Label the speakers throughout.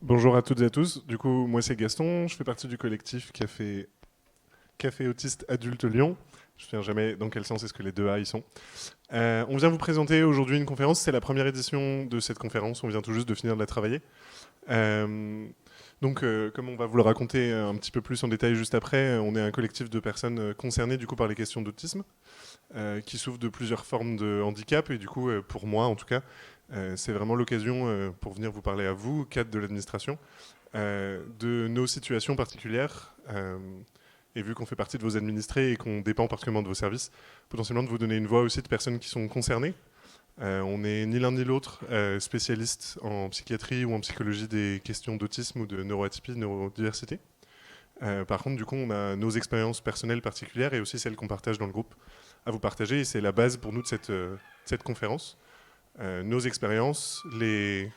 Speaker 1: Bonjour à toutes et à tous. Du coup, moi c'est Gaston, je fais partie du collectif Café Autiste Adulte Lyon. Je ne sais jamais dans quel sens est-ce que les deux A y sont. On vient vous présenter aujourd'hui une conférence, c'est la première édition de cette conférence, on vient tout juste de finir de la travailler. Comme on va vous le raconter un petit peu plus en détail juste après, on est un collectif de personnes concernées du coup par les questions d'autisme, qui souffrent de plusieurs formes de handicap, et du coup, pour moi en tout cas, c'est vraiment l'occasion pour venir vous parler à vous, cadre de l'administration, de nos situations particulières. Et vu qu'on fait partie de vos administrés et qu'on dépend particulièrement de vos services, potentiellement de vous donner une voix aussi de personnes qui sont concernées. On n'est ni l'un ni l'autre spécialiste en psychiatrie ou en psychologie des questions d'autisme ou de neuroatypie, de neurodiversité. Par contre, du coup, on a nos expériences personnelles particulières et aussi celles qu'on partage dans le groupe à vous partager. Et c'est la base pour nous de cette conférence. Nos expériences, les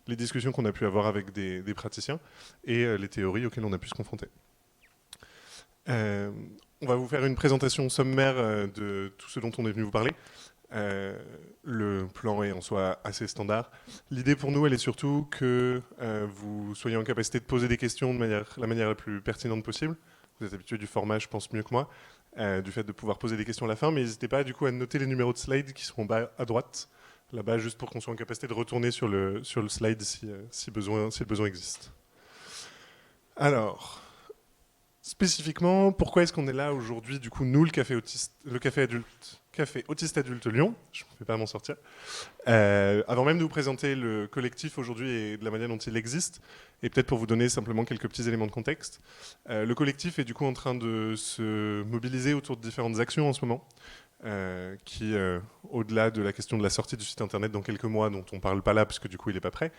Speaker 1: discussions qu'on a pu avoir avec des praticiens et les théories auxquelles on a pu se confronter. On va vous faire une présentation sommaire de tout ce dont on est venu vous parler. Le plan est en soi assez standard. L'idée pour nous, elle est surtout que vous soyez en capacité de poser des questions de la manière la plus pertinente possible. Vous êtes habitué du format, je pense, mieux que moi, du fait de pouvoir poser des questions à la fin, mais n'hésitez pas du coup à noter les numéros de slide qui seront bas à droite, là-bas, juste pour qu'on soit en capacité de retourner sur le slide si le besoin existe. Alors, spécifiquement, pourquoi est-ce qu'on est là aujourd'hui, du coup, nous, le Café Autiste Adulte Lyon, je ne vais pas m'en sortir. Avant même de vous présenter le collectif aujourd'hui et de la manière dont il existe, et peut-être pour vous donner simplement quelques petits éléments de contexte, le collectif est du coup en train de se mobiliser autour de différentes actions en ce moment, qui, au-delà de la question de la sortie du site internet dans quelques mois, dont on ne parle pas là, parce que du coup il n'est pas prêt,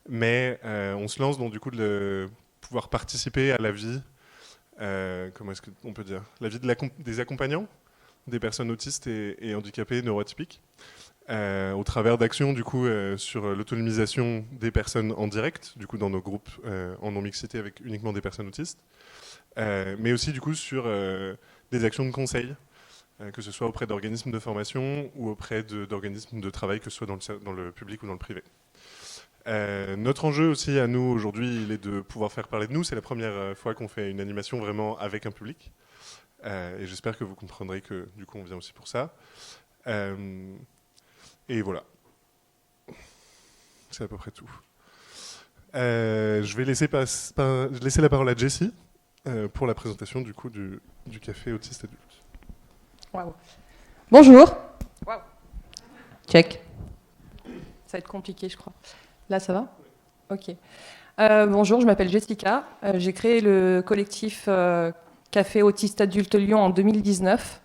Speaker 1: mais on se lance dans du coup de pouvoir participer à la vie, comment est-ce qu'on peut dire, la vie des accompagnants, des personnes autistes et handicapées neuroatypiques, au travers d'actions du coup sur l'autonomisation des personnes en direct, du coup dans nos groupes en non-mixité avec uniquement des personnes autistes, mais aussi du coup sur des actions de conseil, que ce soit auprès d'organismes de formation ou auprès d'organismes de travail, que ce soit dans le public ou dans le privé. Notre enjeu aussi à nous aujourd'hui, il est de pouvoir faire parler de nous. C'est la première fois qu'on fait une animation vraiment avec un public. Et j'espère que vous comprendrez que du coup on vient aussi pour ça. Et voilà. C'est à peu près tout. Je vais laisser la parole à Jessie pour la présentation du coup du Café Autiste Adulte.
Speaker 2: Wow. Bonjour. Wow. Check. Ça va être compliqué, je crois. Là, ça va ? Ok. Bonjour, je m'appelle Jessica. J'ai créé le collectif Café Autiste Adulte Lyon en 2019,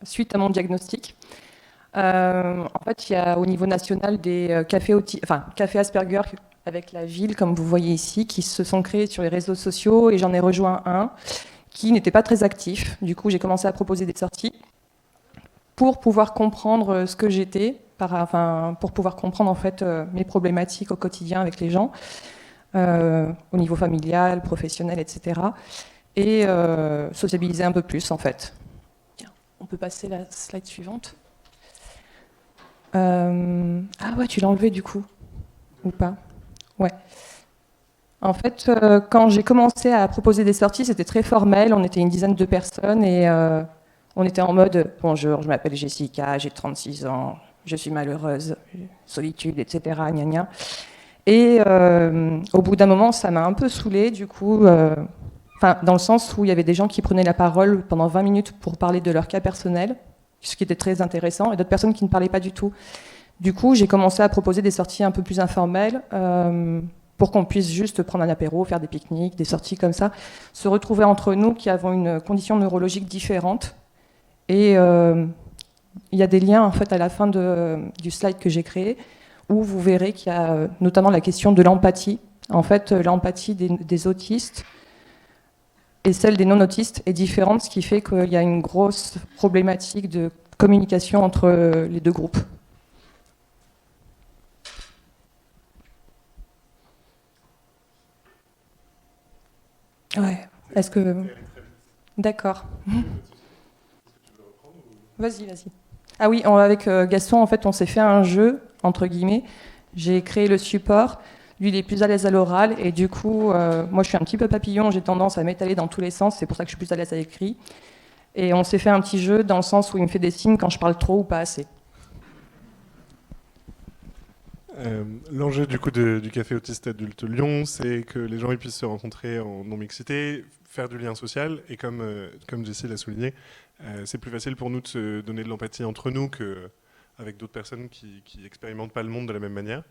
Speaker 2: suite à mon diagnostic. En fait, il y a au niveau national des cafés Asperger avec la ville, comme vous voyez ici, qui se sont créés sur les réseaux sociaux, et j'en ai rejoint un qui n'était pas très actif. Du coup, j'ai commencé à proposer des sorties pour pouvoir comprendre ce que j'étais, pour pouvoir comprendre en fait mes problématiques au quotidien avec les gens, au niveau familial, professionnel, etc. Et sociabiliser un peu plus en fait. Tiens, on peut passer la slide suivante. Ah ouais, tu l'as enlevé du coup, ou pas ? Ouais. En fait, quand j'ai commencé à proposer des sorties, c'était très formel, on était une dizaine de personnes et on était en mode « Bonjour, je m'appelle Jessica, j'ai 36 ans, je suis malheureuse, solitude, etc. » Gna gna. Et au bout d'un moment, ça m'a un peu saoulée, du coup, dans le sens où il y avait des gens qui prenaient la parole pendant 20 minutes pour parler de leur cas personnel, ce qui était très intéressant, et d'autres personnes qui ne parlaient pas du tout. Du coup, j'ai commencé à proposer des sorties un peu plus informelles, pour qu'on puisse juste prendre un apéro, faire des pique-niques, des sorties comme ça, se retrouver entre nous qui avons une condition neurologique différente. Et il y a des liens en fait à la fin du slide que j'ai créé où vous verrez qu'il y a notamment la question de l'empathie. En fait, l'empathie des autistes et celle des non-autistes est différente, ce qui fait qu'il y a une grosse problématique de communication entre les deux groupes. Ouais. Est-ce que... D'accord. Vas-y. Ah oui, avec Gaston, en fait, on s'est fait un jeu, entre guillemets. J'ai créé le support. Lui, il est plus à l'aise à l'oral, et du coup, moi, je suis un petit peu papillon, j'ai tendance à m'étaler dans tous les sens, c'est pour ça que je suis plus à l'aise à l'écrit. Et on s'est fait un petit jeu dans le sens où il me fait des signes quand je parle trop ou pas assez.
Speaker 1: L'enjeu du coup du Café Autiste Adulte Lyon, c'est que les gens ils puissent se rencontrer en non-mixité, faire du lien social, et comme Jessie l'a souligné, c'est plus facile pour nous de se donner de l'empathie entre nous qu'avec d'autres personnes qui expérimentent pas le monde de la même manière.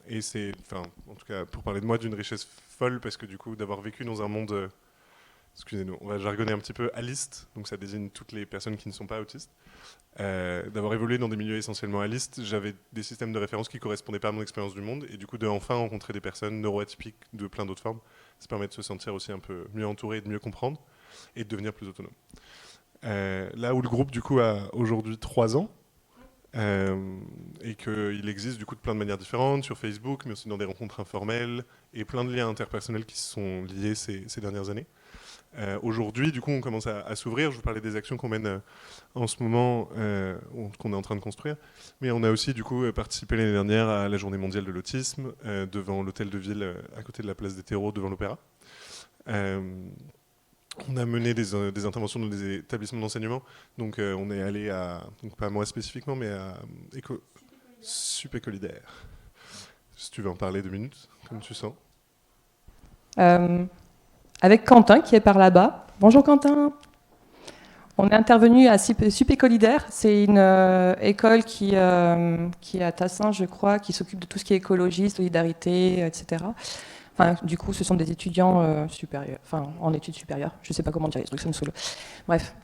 Speaker 1: Et c'est, enfin, en tout cas, pour parler de moi, d'une richesse folle, parce que du coup, d'avoir vécu dans un monde, excusez-nous, on va jargonner un petit peu, aliste, donc ça désigne toutes les personnes qui ne sont pas autistes. D'avoir évolué dans des milieux essentiellement alistes, j'avais des systèmes de référence qui correspondaient pas à mon expérience du monde, et du coup, de enfin rencontrer des personnes neuroatypiques de plein d'autres formes, ça permet de se sentir aussi un peu mieux entouré, de mieux comprendre, et de devenir plus autonome. Là où le groupe, du coup, a aujourd'hui 3 ans, et qu'il existe du coup de plein de manières différentes sur Facebook, mais aussi dans des rencontres informelles et plein de liens interpersonnels qui se sont liés ces dernières années. Aujourd'hui, du coup, on commence à s'ouvrir. Je vous parlais des actions qu'on mène en ce moment, qu'on est en train de construire, mais on a aussi du coup participé l'année dernière à la Journée mondiale de l'autisme devant l'hôtel de ville à côté de la place des terreaux devant l'Opéra. On a mené des interventions dans des établissements d'enseignement. Donc on est allé à, donc pas moi spécifiquement, mais à Supécolidaire. Si tu veux en parler 2 minutes, comme tu sens.
Speaker 2: Avec Quentin qui est par là-bas. Bonjour Quentin. On est intervenu à Supécolidaire. C'est une école qui est à Tassin, je crois, qui s'occupe de tout ce qui est écologie, solidarité, etc. Enfin, du coup, ce sont des étudiants supérieurs, enfin, en études supérieures. Je ne sais pas comment dire les trucs, ça me saoule. Bref.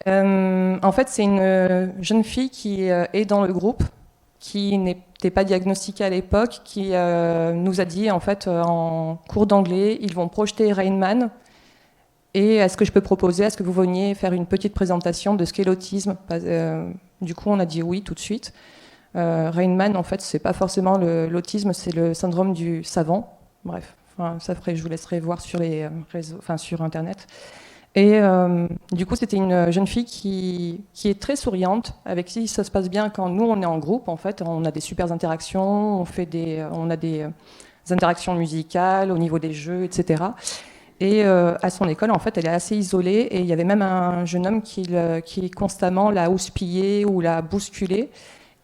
Speaker 2: En fait, c'est une jeune fille qui est dans le groupe, qui n'était pas diagnostiquée à l'époque, qui nous a dit, en fait, en cours d'anglais, ils vont projeter Rain Man. Et est-ce que je peux proposer, est-ce que vous veniez faire une petite présentation de ce qu'est l'autisme ? Du coup, on a dit oui tout de suite. Rain Man, en fait, c'est pas forcément l'autisme, c'est le syndrome du savant. Bref, ça après, je vous laisserai voir sur les réseaux, enfin sur Internet. Et du coup, c'était une jeune fille qui est très souriante, avec qui ça se passe bien quand nous, on est en groupe. En fait, on a des super interactions, on a des interactions musicales au niveau des jeux, etc. Et à son école, en fait, elle est assez isolée. Et il y avait même un jeune homme qui constamment l'a houspillée ou l'a bousculée.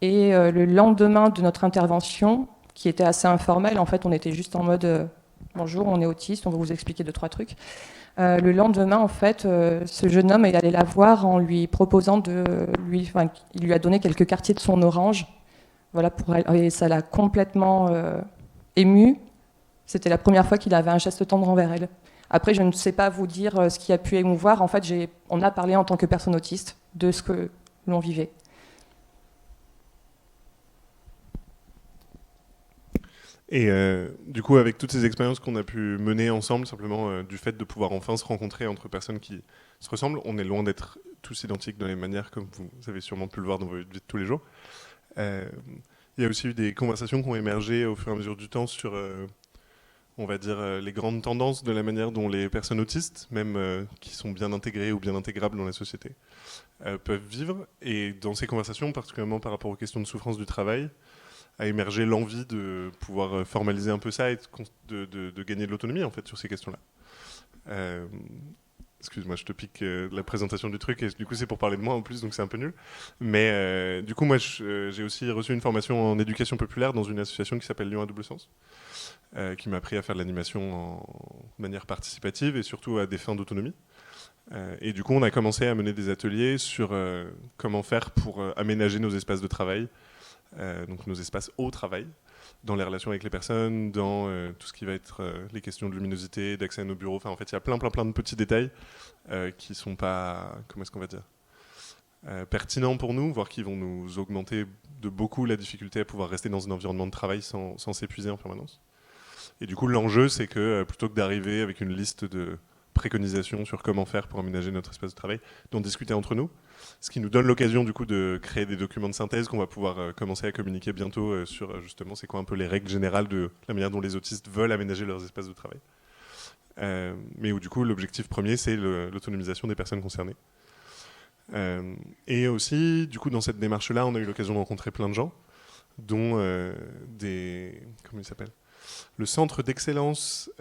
Speaker 2: Et le lendemain de notre intervention, qui était assez informelle, en fait, on était juste en mode bonjour, on est autiste, on va vous expliquer 2-3 trucs. Le lendemain, en fait, ce jeune homme est allé la voir en lui proposant il lui a donné quelques quartiers de son orange. Voilà, pour elle, et ça l'a complètement émue. C'était la première fois qu'il avait un geste tendre envers elle. Après, je ne sais pas vous dire ce qui a pu émouvoir. En fait, on a parlé en tant que personne autiste de ce que l'on vivait.
Speaker 1: Et du coup, avec toutes ces expériences qu'on a pu mener ensemble, simplement du fait de pouvoir enfin se rencontrer entre personnes qui se ressemblent, on est loin d'être tous identiques de la même manière, comme vous avez sûrement pu le voir dans votre vie de tous les jours. Il y a aussi eu des conversations qui ont émergé au fur et à mesure du temps sur, on va dire, les grandes tendances de la manière dont les personnes autistes, même qui sont bien intégrées ou bien intégrables dans la société, peuvent vivre. Et dans ces conversations, particulièrement par rapport aux questions de souffrance du travail, a émergé l'envie de pouvoir formaliser un peu ça et de gagner de l'autonomie en fait sur ces questions-là. Excuse-moi, je te pique la présentation du truc et du coup c'est pour parler de moi en plus donc c'est un peu nul. Mais du coup moi j'ai aussi reçu une formation en éducation populaire dans une association qui s'appelle Lyon à double sens, qui m'a appris à faire de l'animation de manière participative et surtout à des fins d'autonomie. Et du coup on a commencé à mener des ateliers sur comment faire pour aménager nos espaces de travail. Donc nos espaces au travail, dans les relations avec les personnes, dans tout ce qui va être les questions de luminosité, d'accès à nos bureaux. Enfin, en fait, il y a plein de petits détails qui ne sont pas, comment est-ce qu'on va dire, pertinents pour nous, voire qui vont nous augmenter de beaucoup la difficulté à pouvoir rester dans un environnement de travail sans s'épuiser en permanence. Et du coup, l'enjeu, c'est que plutôt que d'arriver avec une liste de préconisations sur comment faire pour aménager notre espace de travail, d'en discuter entre nous, ce qui nous donne l'occasion du coup de créer des documents de synthèse qu'on va pouvoir commencer à communiquer bientôt sur justement c'est quoi un peu les règles générales de la manière dont les autistes veulent aménager leurs espaces de travail. Mais où du coup l'objectif premier c'est l'autonomisation des personnes concernées. Et aussi du coup dans cette démarche-là on a eu l'occasion de rencontrer plein de gens. dont comment il s'appelle, le centre d'excellence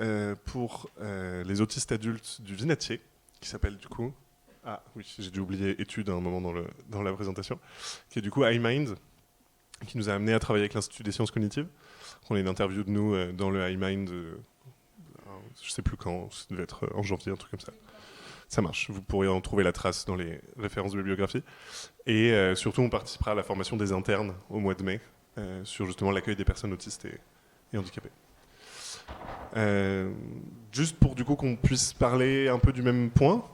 Speaker 1: pour les autistes adultes du Vinatier, qui s'appelle du coup, ah oui, j'ai dû oublier études à un moment dans la présentation, qui est du coup iMind, qui nous a amené à travailler avec l'Institut des sciences cognitives. On a une interview de nous dans le iMind, je sais plus quand, ça devait être en janvier, un truc comme ça. Ça marche, vous pourrez en trouver la trace dans les références de bibliographie. Et surtout, on participera à la formation des internes au mois de mai sur justement l'accueil des personnes autistes et handicapées. Juste pour du coup qu'on puisse parler un peu du même point,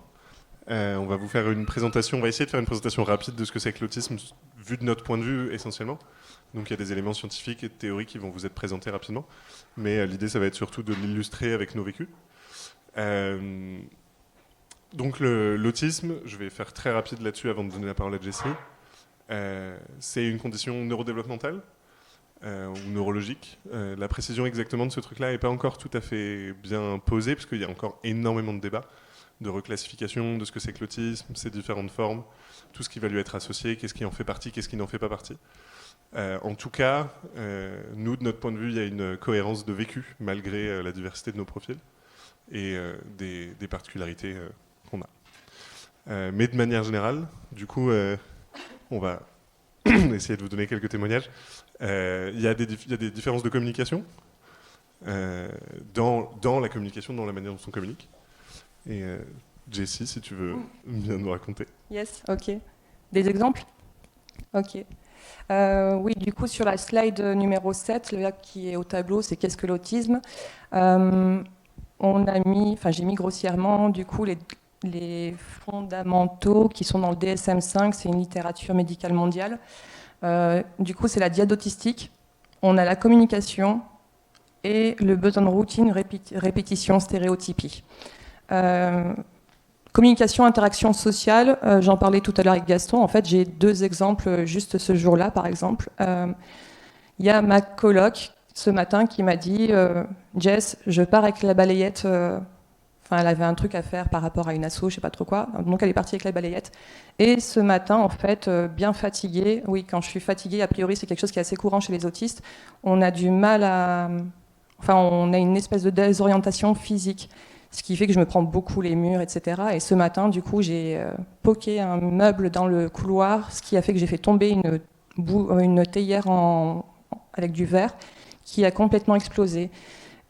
Speaker 1: on va vous faire une présentation, on va essayer de faire une présentation rapide de ce que c'est que l'autisme, vu de notre point de vue essentiellement. Donc il y a des éléments scientifiques et de théorie qui vont vous être présentés rapidement, mais l'idée ça va être surtout de l'illustrer avec nos vécus. Donc l'autisme, je vais faire très rapide là-dessus avant de donner la parole à Jessie. C'est une condition neurodéveloppementale ou neurologique. La précision exactement de ce truc-là n'est pas encore tout à fait bien posée, parce qu'il y a encore énormément de débats, de reclassification de ce que c'est que l'autisme, ses différentes formes, tout ce qui va lui être associé, qu'est-ce qui en fait partie, qu'est-ce qui n'en fait pas partie. En tout cas, nous, de notre point de vue, il y a une cohérence de vécu, malgré la diversité de nos profils et des particularités qu'on a. Mais de manière générale, du coup, on va essayer de vous donner quelques témoignages. Il y a des différences de communication dans la communication, dans la manière dont on communique. Et Jessie, si tu veux bien nous raconter.
Speaker 2: Yes, ok. Des exemples? Ok. Oui, du coup, sur la slide numéro 7, là qui est au tableau, c'est qu'est-ce que l'autisme? J'ai mis grossièrement, du coup, les fondamentaux qui sont dans le DSM-5, c'est une littérature médicale mondiale. Du coup, c'est la diade autistique. On a la communication et le besoin de routine, répétition, stéréotypie. Communication, interaction sociale, j'en parlais tout à l'heure avec Gaston. En fait, j'ai 2 exemples juste ce jour-là, par exemple. Il y a ma coloc ce matin qui m'a dit Jess, je pars avec la balayette. Elle avait un truc à faire par rapport à une asso, je sais pas trop quoi. Donc, elle est partie avec la balayette. Et ce matin, en fait, bien fatiguée. Oui, quand je suis fatiguée, a priori, c'est quelque chose qui est assez courant chez les autistes. On a du mal à... on a une espèce de désorientation physique. Ce qui fait que je me prends beaucoup les murs, etc. Et ce matin, du coup, j'ai poqué un meuble dans le couloir, ce qui a fait que j'ai fait tomber une théière avec du verre qui a complètement explosé.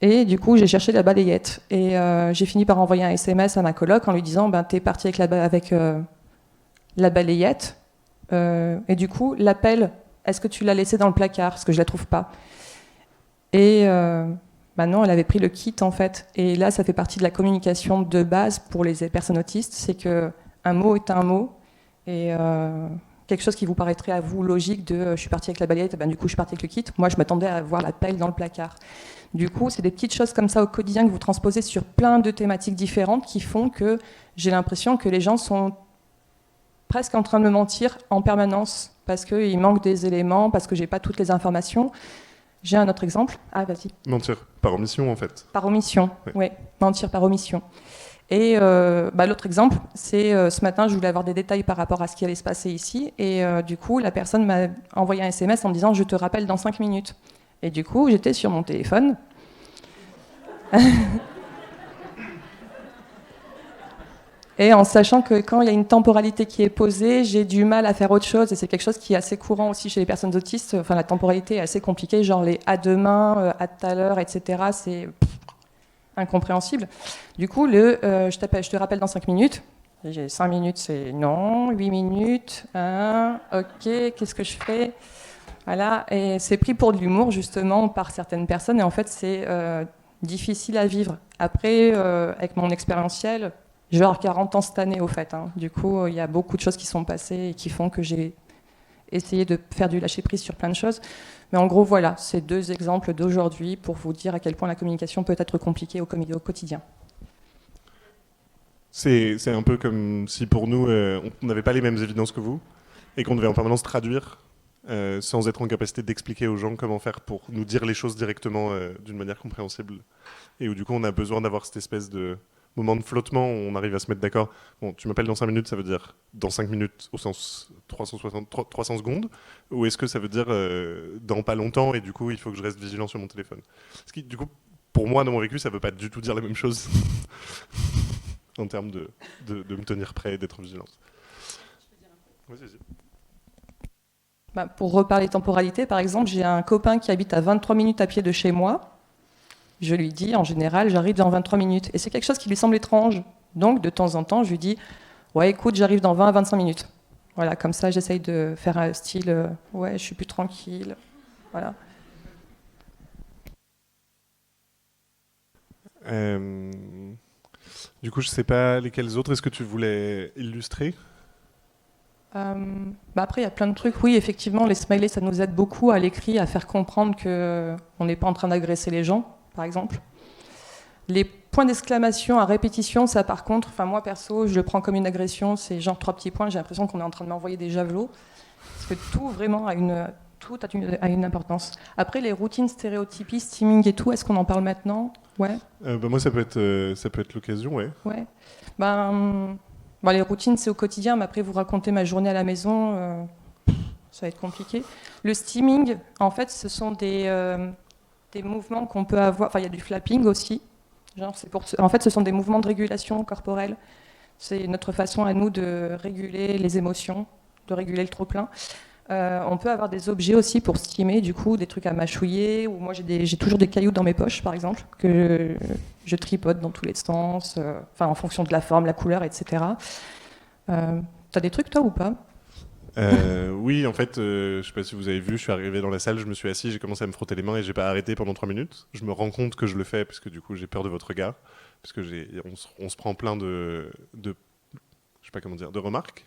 Speaker 2: Et du coup, j'ai cherché la balayette. Et j'ai fini par envoyer un SMS à ma coloc en lui disant t'es partie avec la balayette. Et du coup, l'appel, est-ce que tu l'as laissée dans le placard? Parce que je la trouve pas. Et... non, elle avait pris le kit en fait. Et là, ça fait partie de la communication de base pour les personnes autistes, c'est qu'un mot est un mot. Et quelque chose qui vous paraîtrait à vous logique de je suis partie avec la balayette, du coup je suis partie avec le kit. Moi, je m'attendais à voir la pelle dans le placard. Du coup, c'est des petites choses comme ça au quotidien que vous transposez sur plein de thématiques différentes qui font que j'ai l'impression que les gens sont presque en train de me mentir en permanence parce qu'il manque des éléments, parce que j'ai pas toutes les informations. J'ai un autre exemple. Ah, vas-y.
Speaker 1: Mentir par omission, en fait.
Speaker 2: Par omission, oui. Mentir par omission. Et l'autre exemple, c'est ce matin, je voulais avoir des détails par rapport à ce qui allait se passer ici. Et du coup, la personne m'a envoyé un SMS en me disant « Je te rappelle dans 5 minutes ». Et du coup, j'étais sur mon téléphone. Et en sachant que quand il y a une temporalité qui est posée, j'ai du mal à faire autre chose. Et c'est quelque chose qui est assez courant aussi chez les personnes autistes. Enfin, la temporalité est assez compliquée, genre les à demain, à tout à l'heure, etc. C'est incompréhensible. Du coup, je te rappelle dans 5 minutes. J'ai 5 minutes, c'est non. 8 minutes, ok, qu'est-ce que je fais? Voilà, et c'est pris pour de l'humour, justement, par certaines personnes. Et en fait, c'est difficile à vivre. Après, avec mon expérientiel, je vais avoir 40 ans cette année, au fait. Du coup, il y a beaucoup de choses qui sont passées et qui font que j'ai essayé de faire du lâcher-prise sur plein de choses. Mais en gros, voilà, c'est 2 exemples d'aujourd'hui pour vous dire à quel point la communication peut être compliquée au quotidien.
Speaker 1: C'est un peu comme si pour nous, on n'avait pas les mêmes évidences que vous et qu'on devait en permanence traduire sans être en capacité d'expliquer aux gens comment faire pour nous dire les choses directement d'une manière compréhensible. Et où du coup, on a besoin d'avoir cette espèce de moment de flottement, on arrive à se mettre d'accord. Bon, tu m'appelles dans 5 minutes, ça veut dire dans 5 minutes au sens 300 secondes, ou est-ce que ça veut dire dans pas longtemps et du coup il faut que je reste vigilant sur mon téléphone? Ce qui, du coup, pour moi, dans mon vécu, ça veut pas du tout dire la même chose en termes de me tenir prêt et d'être vigilant. Vas-y.
Speaker 2: Bah, pour reparler temporalité, par exemple, j'ai un copain qui habite à 23 minutes à pied de chez moi. Je lui dis, en général, j'arrive dans 23 minutes. Et c'est quelque chose qui lui semble étrange. Donc, de temps en temps, je lui dis, ouais, écoute, j'arrive dans 20 à 25 minutes. Voilà, comme ça, j'essaye de faire un style, ouais, je suis plus tranquille. Voilà.
Speaker 1: Du coup, je sais pas lesquels autres. Est-ce que tu voulais illustrer?
Speaker 2: Bah après, il y a plein de trucs. Oui, effectivement, les smileys, ça nous aide beaucoup à l'écrit, à faire comprendre qu'on n'est pas en train d'agresser les gens, par exemple. Les points d'exclamation à répétition, ça par contre, enfin moi perso, je le prends comme une agression. C'est genre 3 petits points. J'ai l'impression qu'on est en train de m'envoyer des javelots. Parce que tout vraiment a une importance. Après, les routines stéréotypies, steaming et tout, est-ce qu'on en parle maintenant? Ouais.
Speaker 1: Bah moi, ça peut être l'occasion, ouais.
Speaker 2: Ouais. Bon, les routines, c'est au quotidien, mais après, vous racontez ma journée à la maison, ça va être compliqué. Le steaming, en fait, ce sont des mouvements qu'on peut avoir. Enfin, il y a du flapping aussi. Genre, en fait, ce sont des mouvements de régulation corporelle. C'est notre façon à nous de réguler les émotions, de réguler le trop-plein. On peut avoir des objets aussi pour steamer, du coup, des trucs à mâchouiller. Ou moi, j'ai toujours des cailloux dans mes poches, par exemple, que je tripote dans tous les sens, en fonction de la forme, la couleur, etc. T'as des trucs, toi, ou pas?
Speaker 1: Oui, en fait, je sais pas si vous avez vu, je suis arrivé dans la salle, je me suis assis, j'ai commencé à me frotter les mains et j'ai pas arrêté pendant 3 minutes. Je me rends compte que je le fais parce que du coup, j'ai peur de votre regard. Parce que on se prend plein je sais pas comment dire, de remarques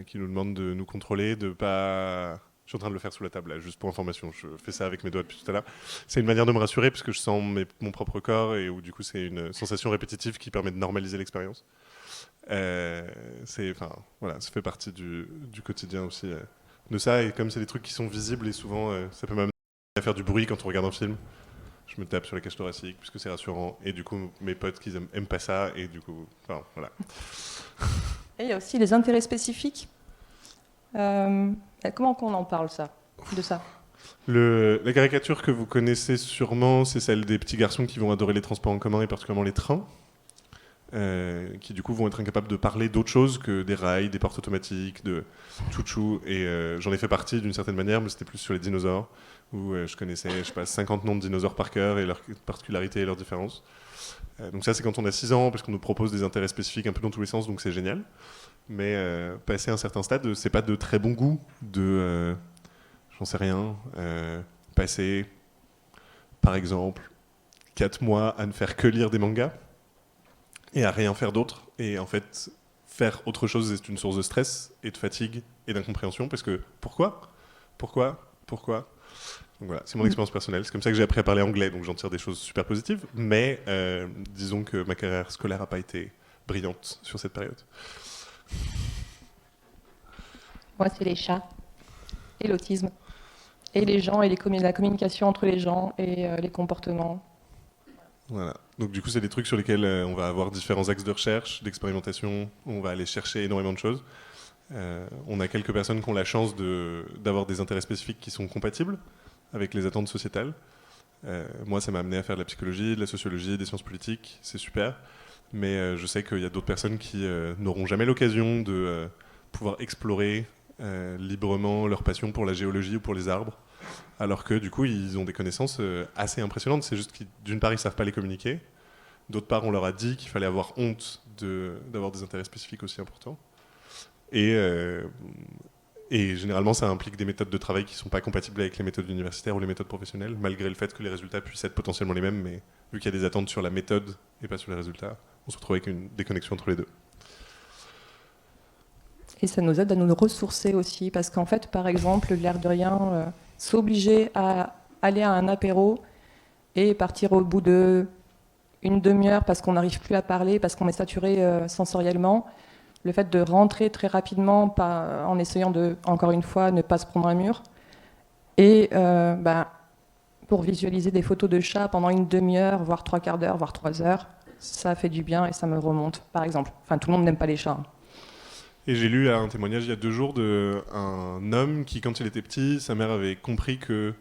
Speaker 1: qui nous demandent de nous contrôler, de pas. Je suis en train de le faire sous la table, là, juste pour information. Je fais ça avec mes doigts depuis tout à l'heure. C'est une manière de me rassurer parce que je sens mon propre corps et où du coup c'est une sensation répétitive qui permet de normaliser l'expérience. Voilà, ça fait partie du quotidien aussi de ça. Et comme c'est des trucs qui sont visibles et souvent ça peut m'amener à faire du bruit quand on regarde un film. Je me tape sur la cage thoracique puisque c'est rassurant. Et du coup, mes potes qui aiment pas ça. Et du coup, voilà.
Speaker 2: Et il y a aussi les intérêts spécifiques. Comment qu'on en parle de ça?
Speaker 1: La caricature que vous connaissez sûrement, c'est celle des petits garçons qui vont adorer les transports en commun et particulièrement les trains, qui du coup vont être incapables de parler d'autre chose que des rails, des portes automatiques, de chouchou. Et j'en ai fait partie d'une certaine manière, mais c'était plus sur les dinosaures, où je connaissais, je sais pas, 50 noms de dinosaures par cœur et leurs particularités et leurs différences. Donc ça, c'est quand on a 6 ans, parce qu'on nous propose des intérêts spécifiques un peu dans tous les sens, donc c'est génial. Mais passer un certain stade, c'est pas de très bon goût de, j'en sais rien, passer, par exemple, 4 mois à ne faire que lire des mangas et à rien faire d'autre. Et en fait, faire autre chose, c'est une source de stress et de fatigue et d'incompréhension, parce que pourquoi? Donc voilà, c'est mon expérience personnelle. C'est comme ça que j'ai appris à parler anglais, donc j'en tire des choses super positives. Mais disons que ma carrière scolaire n'a pas été brillante sur cette période.
Speaker 2: Moi, c'est les chats et l'autisme. Et les gens et la communication entre les gens et les comportements.
Speaker 1: Voilà. Donc du coup, c'est des trucs sur lesquels on va avoir différents axes de recherche, d'expérimentation. On va aller chercher énormément de choses. On a quelques personnes qui ont la chance d'avoir des intérêts spécifiques qui sont compatibles avec les attentes sociétales. Moi, ça m'a amené à faire de la psychologie, de la sociologie, des sciences politiques. C'est super. Mais je sais qu'il y a d'autres personnes qui n'auront jamais l'occasion de pouvoir explorer librement leur passion pour la géologie ou pour les arbres, alors que du coup ils ont des connaissances assez impressionnantes. C'est juste qu'ils, d'une part, ils savent pas les communiquer, d'autre part, on leur a dit qu'il fallait avoir honte d'avoir des intérêts spécifiques aussi importants. Et généralement, ça implique des méthodes de travail qui ne sont pas compatibles avec les méthodes universitaires ou les méthodes professionnelles, malgré le fait que les résultats puissent être potentiellement les mêmes, mais vu qu'il y a des attentes sur la méthode et pas sur les résultats, on se retrouve avec une déconnexion entre les deux.
Speaker 2: Et ça nous aide à nous ressourcer aussi, parce qu'en fait, par exemple, l'air de rien, s'obliger à aller à un apéro et partir au bout de une demi-heure parce qu'on n'arrive plus à parler, parce qu'on est saturé sensoriellement, le fait de rentrer très rapidement en essayant de, encore une fois, ne pas se prendre un mur, et pour visualiser des photos de chats pendant une demi-heure, voire 3 quarts d'heure, voire 3 heures, ça fait du bien et ça me remonte, par exemple. Enfin, tout le monde n'aime pas les chats, hein.
Speaker 1: Et j'ai lu un témoignage il y a 2 jours d'un homme qui, quand il était petit, sa mère avait compris que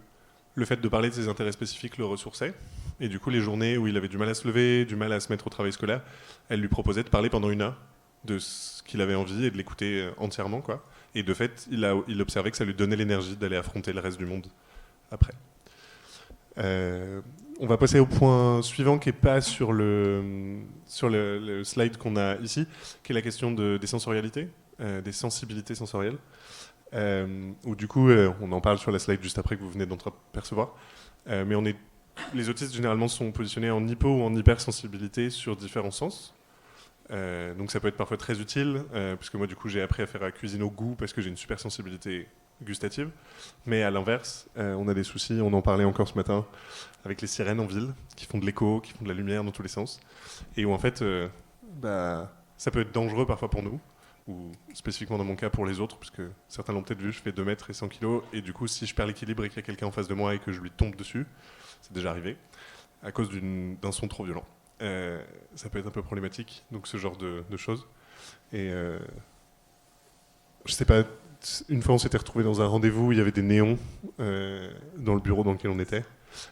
Speaker 1: le fait de parler de ses intérêts spécifiques le ressourçait. Et du coup, les journées où il avait du mal à se lever, du mal à se mettre au travail scolaire, elle lui proposait de parler pendant 1 heure de ce qu'il avait envie et de l'écouter entièrement, quoi. Et de fait, il observait que ça lui donnait l'énergie d'aller affronter le reste du monde après. On va passer au point suivant qui n'est pas sur le slide qu'on a ici, qui est la question des sensorialités, des sensibilités sensorielles. Où du coup, on en parle sur la slide juste après que vous venez d'entreapercevoir. Mais les autistes généralement sont positionnés en hypo ou en hypersensibilité sur différents sens. Donc ça peut être parfois très utile, puisque moi du coup j'ai appris à faire la cuisine au goût parce que j'ai une super sensibilité gustative. Mais à l'inverse, on a des soucis, on en parlait encore ce matin, avec les sirènes en ville, qui font de l'écho, qui font de la lumière dans tous les sens, et où en fait, ça peut être dangereux parfois pour nous, ou spécifiquement dans mon cas pour les autres, puisque certains l'ont peut-être vu, je fais 2 mètres et 100 kilos, et du coup si je perds l'équilibre et qu'il y a quelqu'un en face de moi et que je lui tombe dessus, c'est déjà arrivé, à cause d'un son trop violent. Ça peut être un peu problématique, donc ce genre de choses. Et je sais pas, une fois on s'était retrouvé dans un rendez-vous où il y avait des néons dans le bureau dans lequel on était.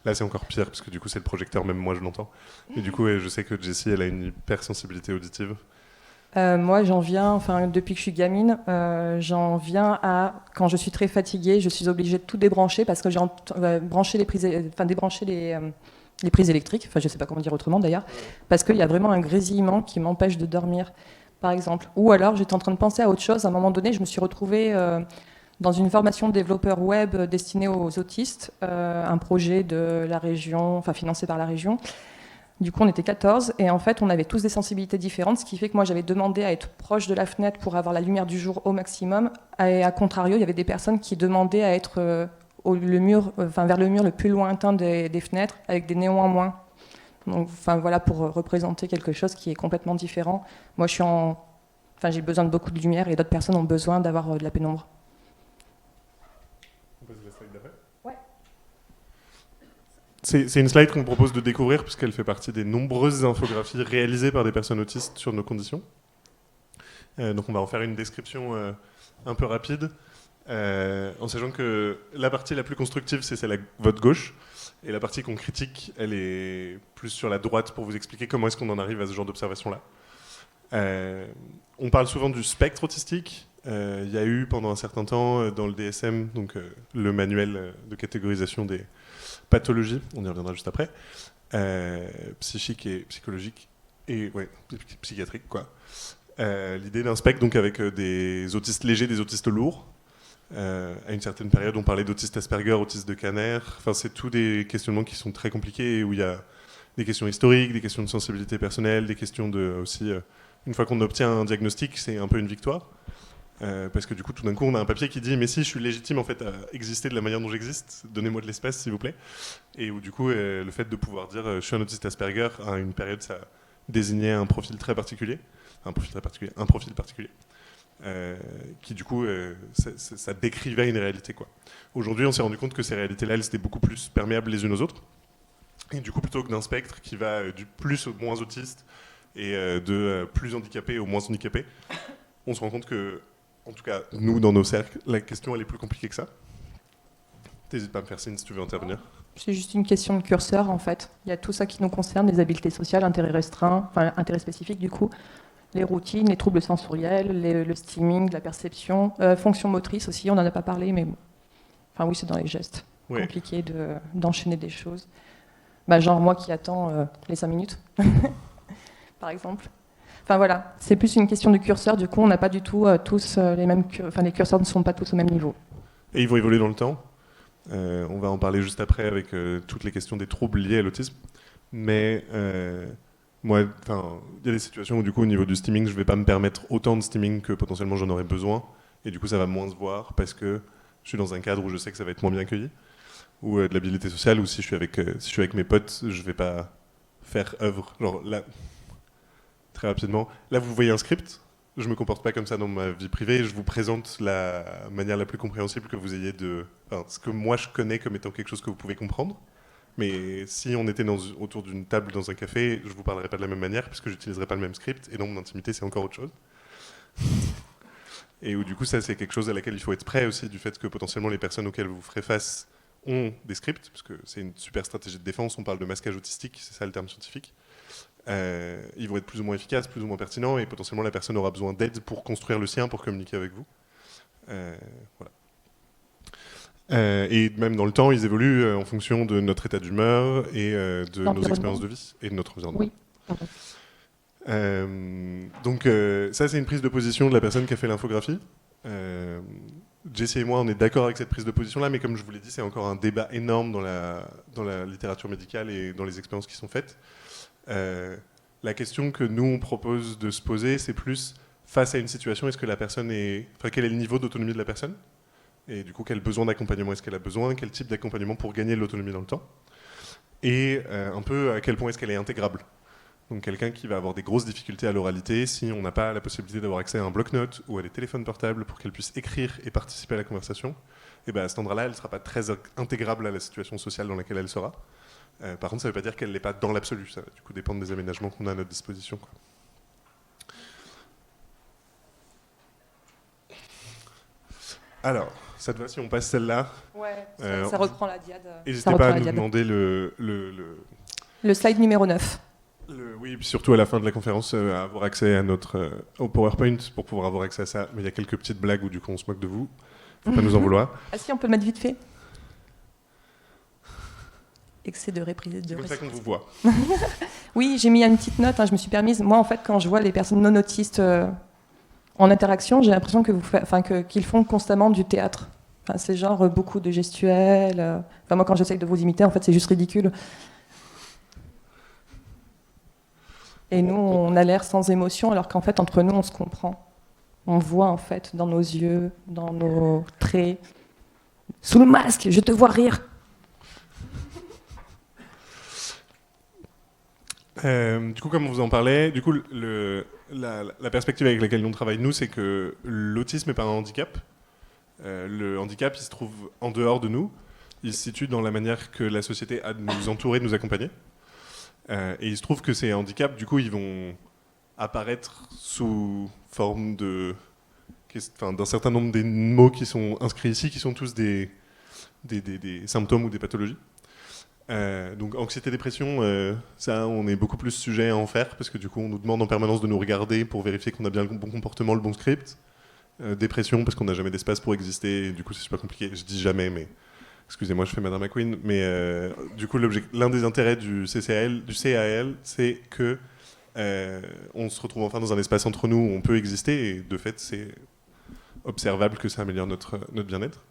Speaker 1: Là c'est encore pire parce que du coup c'est le projecteur, même moi je l'entends. Et du coup je sais que Jessie elle a une hypersensibilité auditive.
Speaker 2: Moi, j'en viens, enfin, depuis que je suis gamine, j'en viens à, quand je suis très fatiguée, je suis obligée de tout débrancher parce que j'ai branché les prises, enfin, débranché les prises électriques, enfin, je sais pas comment dire autrement d'ailleurs, parce qu'il y a vraiment un grésillement qui m'empêche de dormir, par exemple. Ou alors, j'étais en train de penser à autre chose. À un moment donné, je me suis retrouvée dans une formation de développeur web destinée aux autistes, un projet de la région, enfin, financé par la région. Du coup, on était 14 et en fait, on avait tous des sensibilités différentes, ce qui fait que moi, j'avais demandé à être proche de la fenêtre pour avoir la lumière du jour au maximum. Et à contrario, il y avait des personnes qui demandaient à être vers le mur le plus lointain des fenêtres, avec des néons en moins. Donc, enfin, voilà, pour représenter quelque chose qui est complètement différent. Moi, j'ai besoin de beaucoup de lumière et d'autres personnes ont besoin d'avoir de la pénombre.
Speaker 1: On passe à la slide d'après.
Speaker 2: Ouais.
Speaker 1: C'est une slide qu'on propose de découvrir puisqu'elle fait partie des nombreuses infographies réalisées par des personnes autistes sur nos conditions. Donc on va en faire une description un peu rapide, en sachant que la partie la plus constructive, c'est celle à votre gauche, et la partie qu'on critique, elle est plus sur la droite pour vous expliquer comment est-ce qu'on en arrive à ce genre d'observation-là. On parle souvent du spectre autistique. Il y a eu pendant un certain temps dans le DSM, donc le manuel de catégorisation des pathologies, on y reviendra juste après, psychiques et psychologiques, et ouais, psychiatriques quoi. L'idée d'un spectre donc avec des autistes légers, des autistes lourds. À une certaine période, on parlait d'autistes Asperger, autistes de Kanner. Enfin, c'est tous des questionnements qui sont très compliqués et où il y a des questions historiques, des questions de sensibilité personnelle, des questions de aussi. Une fois qu'on obtient un diagnostic, c'est un peu une victoire. Parce que du coup, tout d'un coup, on a un papier qui dit mais si je suis légitime en fait à exister de la manière dont j'existe, donnez-moi de l'espace s'il vous plaît. Et où du coup, le fait de pouvoir dire je suis un autiste Asperger à une période, ça désignait un profil très particulier, un profil particulier, qui du coup, ça décrivait une réalité quoi. Aujourd'hui, on s'est rendu compte que ces réalités-là, elles étaient beaucoup plus perméables les unes aux autres. Et du coup, plutôt que d'un spectre qui va du plus au moins autiste et de plus handicapé au moins handicapé, on se rend compte que en tout cas, nous, dans nos cercles, la question, elle est plus compliquée que ça. T'hésites pas à me faire signe si tu veux intervenir.
Speaker 2: C'est juste une question de curseur, en fait. Il y a tout ça qui nous concerne, les habiletés sociales, intérêts restreints, enfin, intérêts spécifiques, du coup, les routines, les troubles sensoriels, le steaming, la perception, fonction motrice aussi, on n'en a pas parlé, mais bon. Enfin, oui, c'est dans les gestes.
Speaker 1: Ouais.
Speaker 2: Compliqué d'enchaîner des choses. Genre, moi qui attends les 5 minutes, par exemple. Enfin voilà, c'est plus une question de curseur, du coup on n'a pas du tout tous les mêmes... Enfin les curseurs ne sont pas tous au même niveau.
Speaker 1: Et ils vont évoluer dans le temps. On va en parler juste après avec toutes les questions des troubles liés à l'autisme. Mais moi, il y a des situations où du coup au niveau du steaming, je ne vais pas me permettre autant de steaming que potentiellement j'en aurais besoin. Et du coup ça va moins se voir parce que je suis dans un cadre où je sais que ça va être moins bien accueilli. Ou de l'habilité sociale, ou si je suis avec mes potes, je ne vais pas faire œuvre. Genre là... Très rapidement. Là, vous voyez un script. Je me comporte pas comme ça dans ma vie privée. Je vous présente la manière la plus compréhensible que vous ayez de... Enfin, ce que moi, je connais comme étant quelque chose que vous pouvez comprendre. Mais si on était autour d'une table dans un café, je vous parlerais pas de la même manière puisque j'utiliserais pas le même script et dans mon intimité c'est encore autre chose. Et où du coup ça c'est quelque chose à laquelle il faut être prêt aussi, du fait que potentiellement les personnes auxquelles vous ferez face ont des scripts, parce que c'est une super stratégie de défense, on parle de masquage autistique, c'est ça le terme scientifique. Ils vont être plus ou moins efficaces, plus ou moins pertinents, et potentiellement la personne aura besoin d'aide pour construire le sien, pour communiquer avec vous. Voilà. Et même dans le temps, ils évoluent en fonction de notre état d'humeur et de nos expériences de vie et de notre environnement.
Speaker 2: Oui.
Speaker 1: Donc ça, c'est une prise de position de la personne qui a fait l'infographie. Jessie et moi, on est d'accord avec cette prise de position-là, mais comme je vous l'ai dit, c'est encore un débat énorme dans la littérature médicale et dans les expériences qui sont faites. La question que nous, on propose de se poser, c'est plus face à une situation, est-ce que la personne quel est le niveau d'autonomie de la personne ? Et du coup, quel besoin d'accompagnement est-ce qu'elle a besoin ? Quel type d'accompagnement pour gagner de l'autonomie dans le temps ? Et un peu à quel point est-ce qu'elle est intégrable ? Donc quelqu'un qui va avoir des grosses difficultés à l'oralité, si on n'a pas la possibilité d'avoir accès à un bloc-notes ou à des téléphones portables pour qu'elle puisse écrire et participer à la conversation, et ben à cet endroit-là, elle ne sera pas très intégrable à la situation sociale dans laquelle elle sera. Par contre, ça ne veut pas dire qu'elle n'est pas dans l'absolu. Ça va du coup dépendre des aménagements qu'on a à notre disposition, quoi. Alors, cette fois, si on passe celle-là...
Speaker 2: Ouais, ça reprend la diade.
Speaker 1: N'hésitez pas à nous demander le
Speaker 2: slide numéro 9.
Speaker 1: Oui, puis surtout à la fin de la conférence, à avoir accès à au PowerPoint pour pouvoir avoir accès à ça. Mais il y a quelques petites blagues où du coup on se moque de vous. Faut pas nous en vouloir.
Speaker 2: Ah si, on peut le mettre vite fait. Excès de reprise.
Speaker 1: C'est comme ça qu'on vous voit.
Speaker 2: Oui, j'ai mis une petite note, je me suis permise. Moi, en fait, quand je vois les personnes non autistes en interaction, j'ai l'impression qu'ils font constamment du théâtre. Enfin, c'est genre beaucoup de gestuels. Moi, quand j'essaye de vous imiter, en fait, c'est juste ridicule. Et nous, on a l'air sans émotion, alors qu'en fait, entre nous, on se comprend. On voit, en fait, dans nos yeux, dans nos traits. Sous le masque, je te vois rire.
Speaker 1: Du coup, comme on vous en parlait, du coup, la perspective avec laquelle on travaille, nous, c'est que l'autisme n'est pas un handicap. Le handicap, il se trouve en dehors de nous. Il se situe dans la manière que la société a de nous entourer, de nous accompagner. Et il se trouve que ces handicaps, du coup, ils vont apparaître sous forme d'un certain nombre des mots qui sont inscrits ici, qui sont tous des symptômes ou des pathologies. Donc anxiété, dépression, ça, on est beaucoup plus sujet à en faire, parce que du coup, on nous demande en permanence de nous regarder pour vérifier qu'on a bien le bon comportement, le bon script. Dépression, parce qu'on n'a jamais d'espace pour exister, et du coup, c'est super compliqué. Je dis jamais, mais... Excusez-moi, je fais Madame McQueen, mais du coup, l'un des intérêts du CAL, c'est que on se retrouve enfin dans un espace entre nous où on peut exister, et de fait, c'est observable que ça améliore notre bien-être.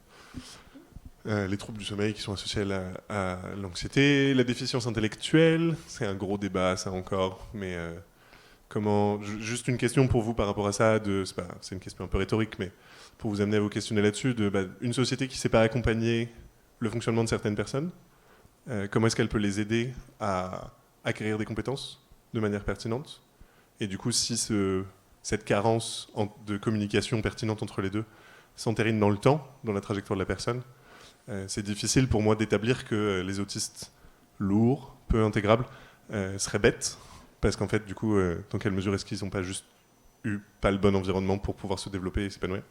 Speaker 1: Les troubles du sommeil qui sont associés à l'anxiété, la déficience intellectuelle, c'est un gros débat, ça encore, mais juste une question pour vous par rapport à ça, c'est une question un peu rhétorique, mais pour vous amener à vous questionner là-dessus, une société qui ne sait pas accompagner le fonctionnement de certaines personnes, comment est-ce qu'elle peut les aider à acquérir des compétences de manière pertinente, et du coup si cette carence de communication pertinente entre les deux s'entérine dans le temps, dans la trajectoire de la personne, c'est difficile pour moi d'établir que les autistes lourds, peu intégrables, seraient bêtes, parce qu'en fait du coup dans quelle mesure est-ce qu'ils n'ont pas juste eu pas le bon environnement pour pouvoir se développer et s'épanouir.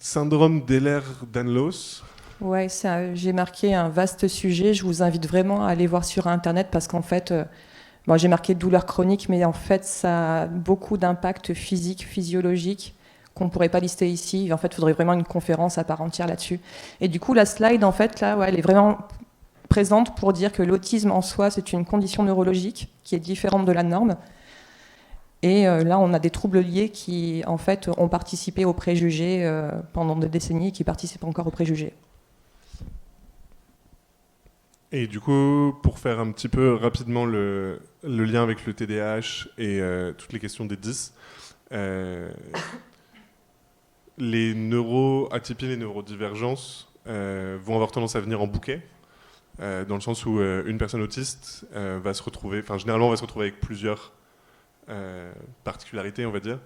Speaker 1: Syndrome d'Ehlers-Danlos.
Speaker 2: Ouais, j'ai marqué un vaste sujet. Je vous invite vraiment à aller voir sur Internet parce qu'en fait, j'ai marqué douleur chronique, mais en fait, ça a beaucoup d'impact physique, physiologique qu'on ne pourrait pas lister ici. En fait, il faudrait vraiment une conférence à part entière là-dessus. Et du coup, la slide, en fait, là, elle est vraiment présente pour dire que l'autisme en soi, c'est une condition neurologique qui est différente de la norme. Et là, on a des troubles liés qui, en fait, ont participé aux préjugés pendant des décennies et qui participent encore aux préjugés.
Speaker 1: Et du coup, pour faire un petit peu rapidement le lien avec le TDAH et toutes les questions des 10, les neuroatypies, les neurodivergences vont avoir tendance à venir en bouquet, dans le sens où une personne autiste généralement va se retrouver avec plusieurs particularités, on va dire.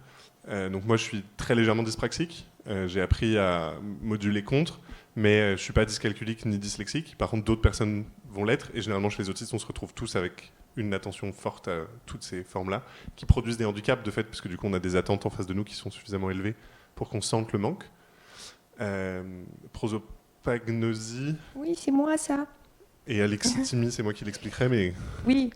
Speaker 1: Donc moi, je suis très légèrement dyspraxique, j'ai appris à moduler contre, mais je ne suis pas dyscalculique ni dyslexique. Par contre, d'autres personnes vont l'être, et généralement chez les autistes, on se retrouve tous avec une attention forte à toutes ces formes-là, qui produisent des handicaps de fait, parce que du coup on a des attentes en face de nous qui sont suffisamment élevées pour qu'on sente le manque. Prosopagnosie.
Speaker 2: Oui, c'est moi ça.
Speaker 1: Et alexithymie, c'est moi qui l'expliquerai, mais...
Speaker 2: Oui,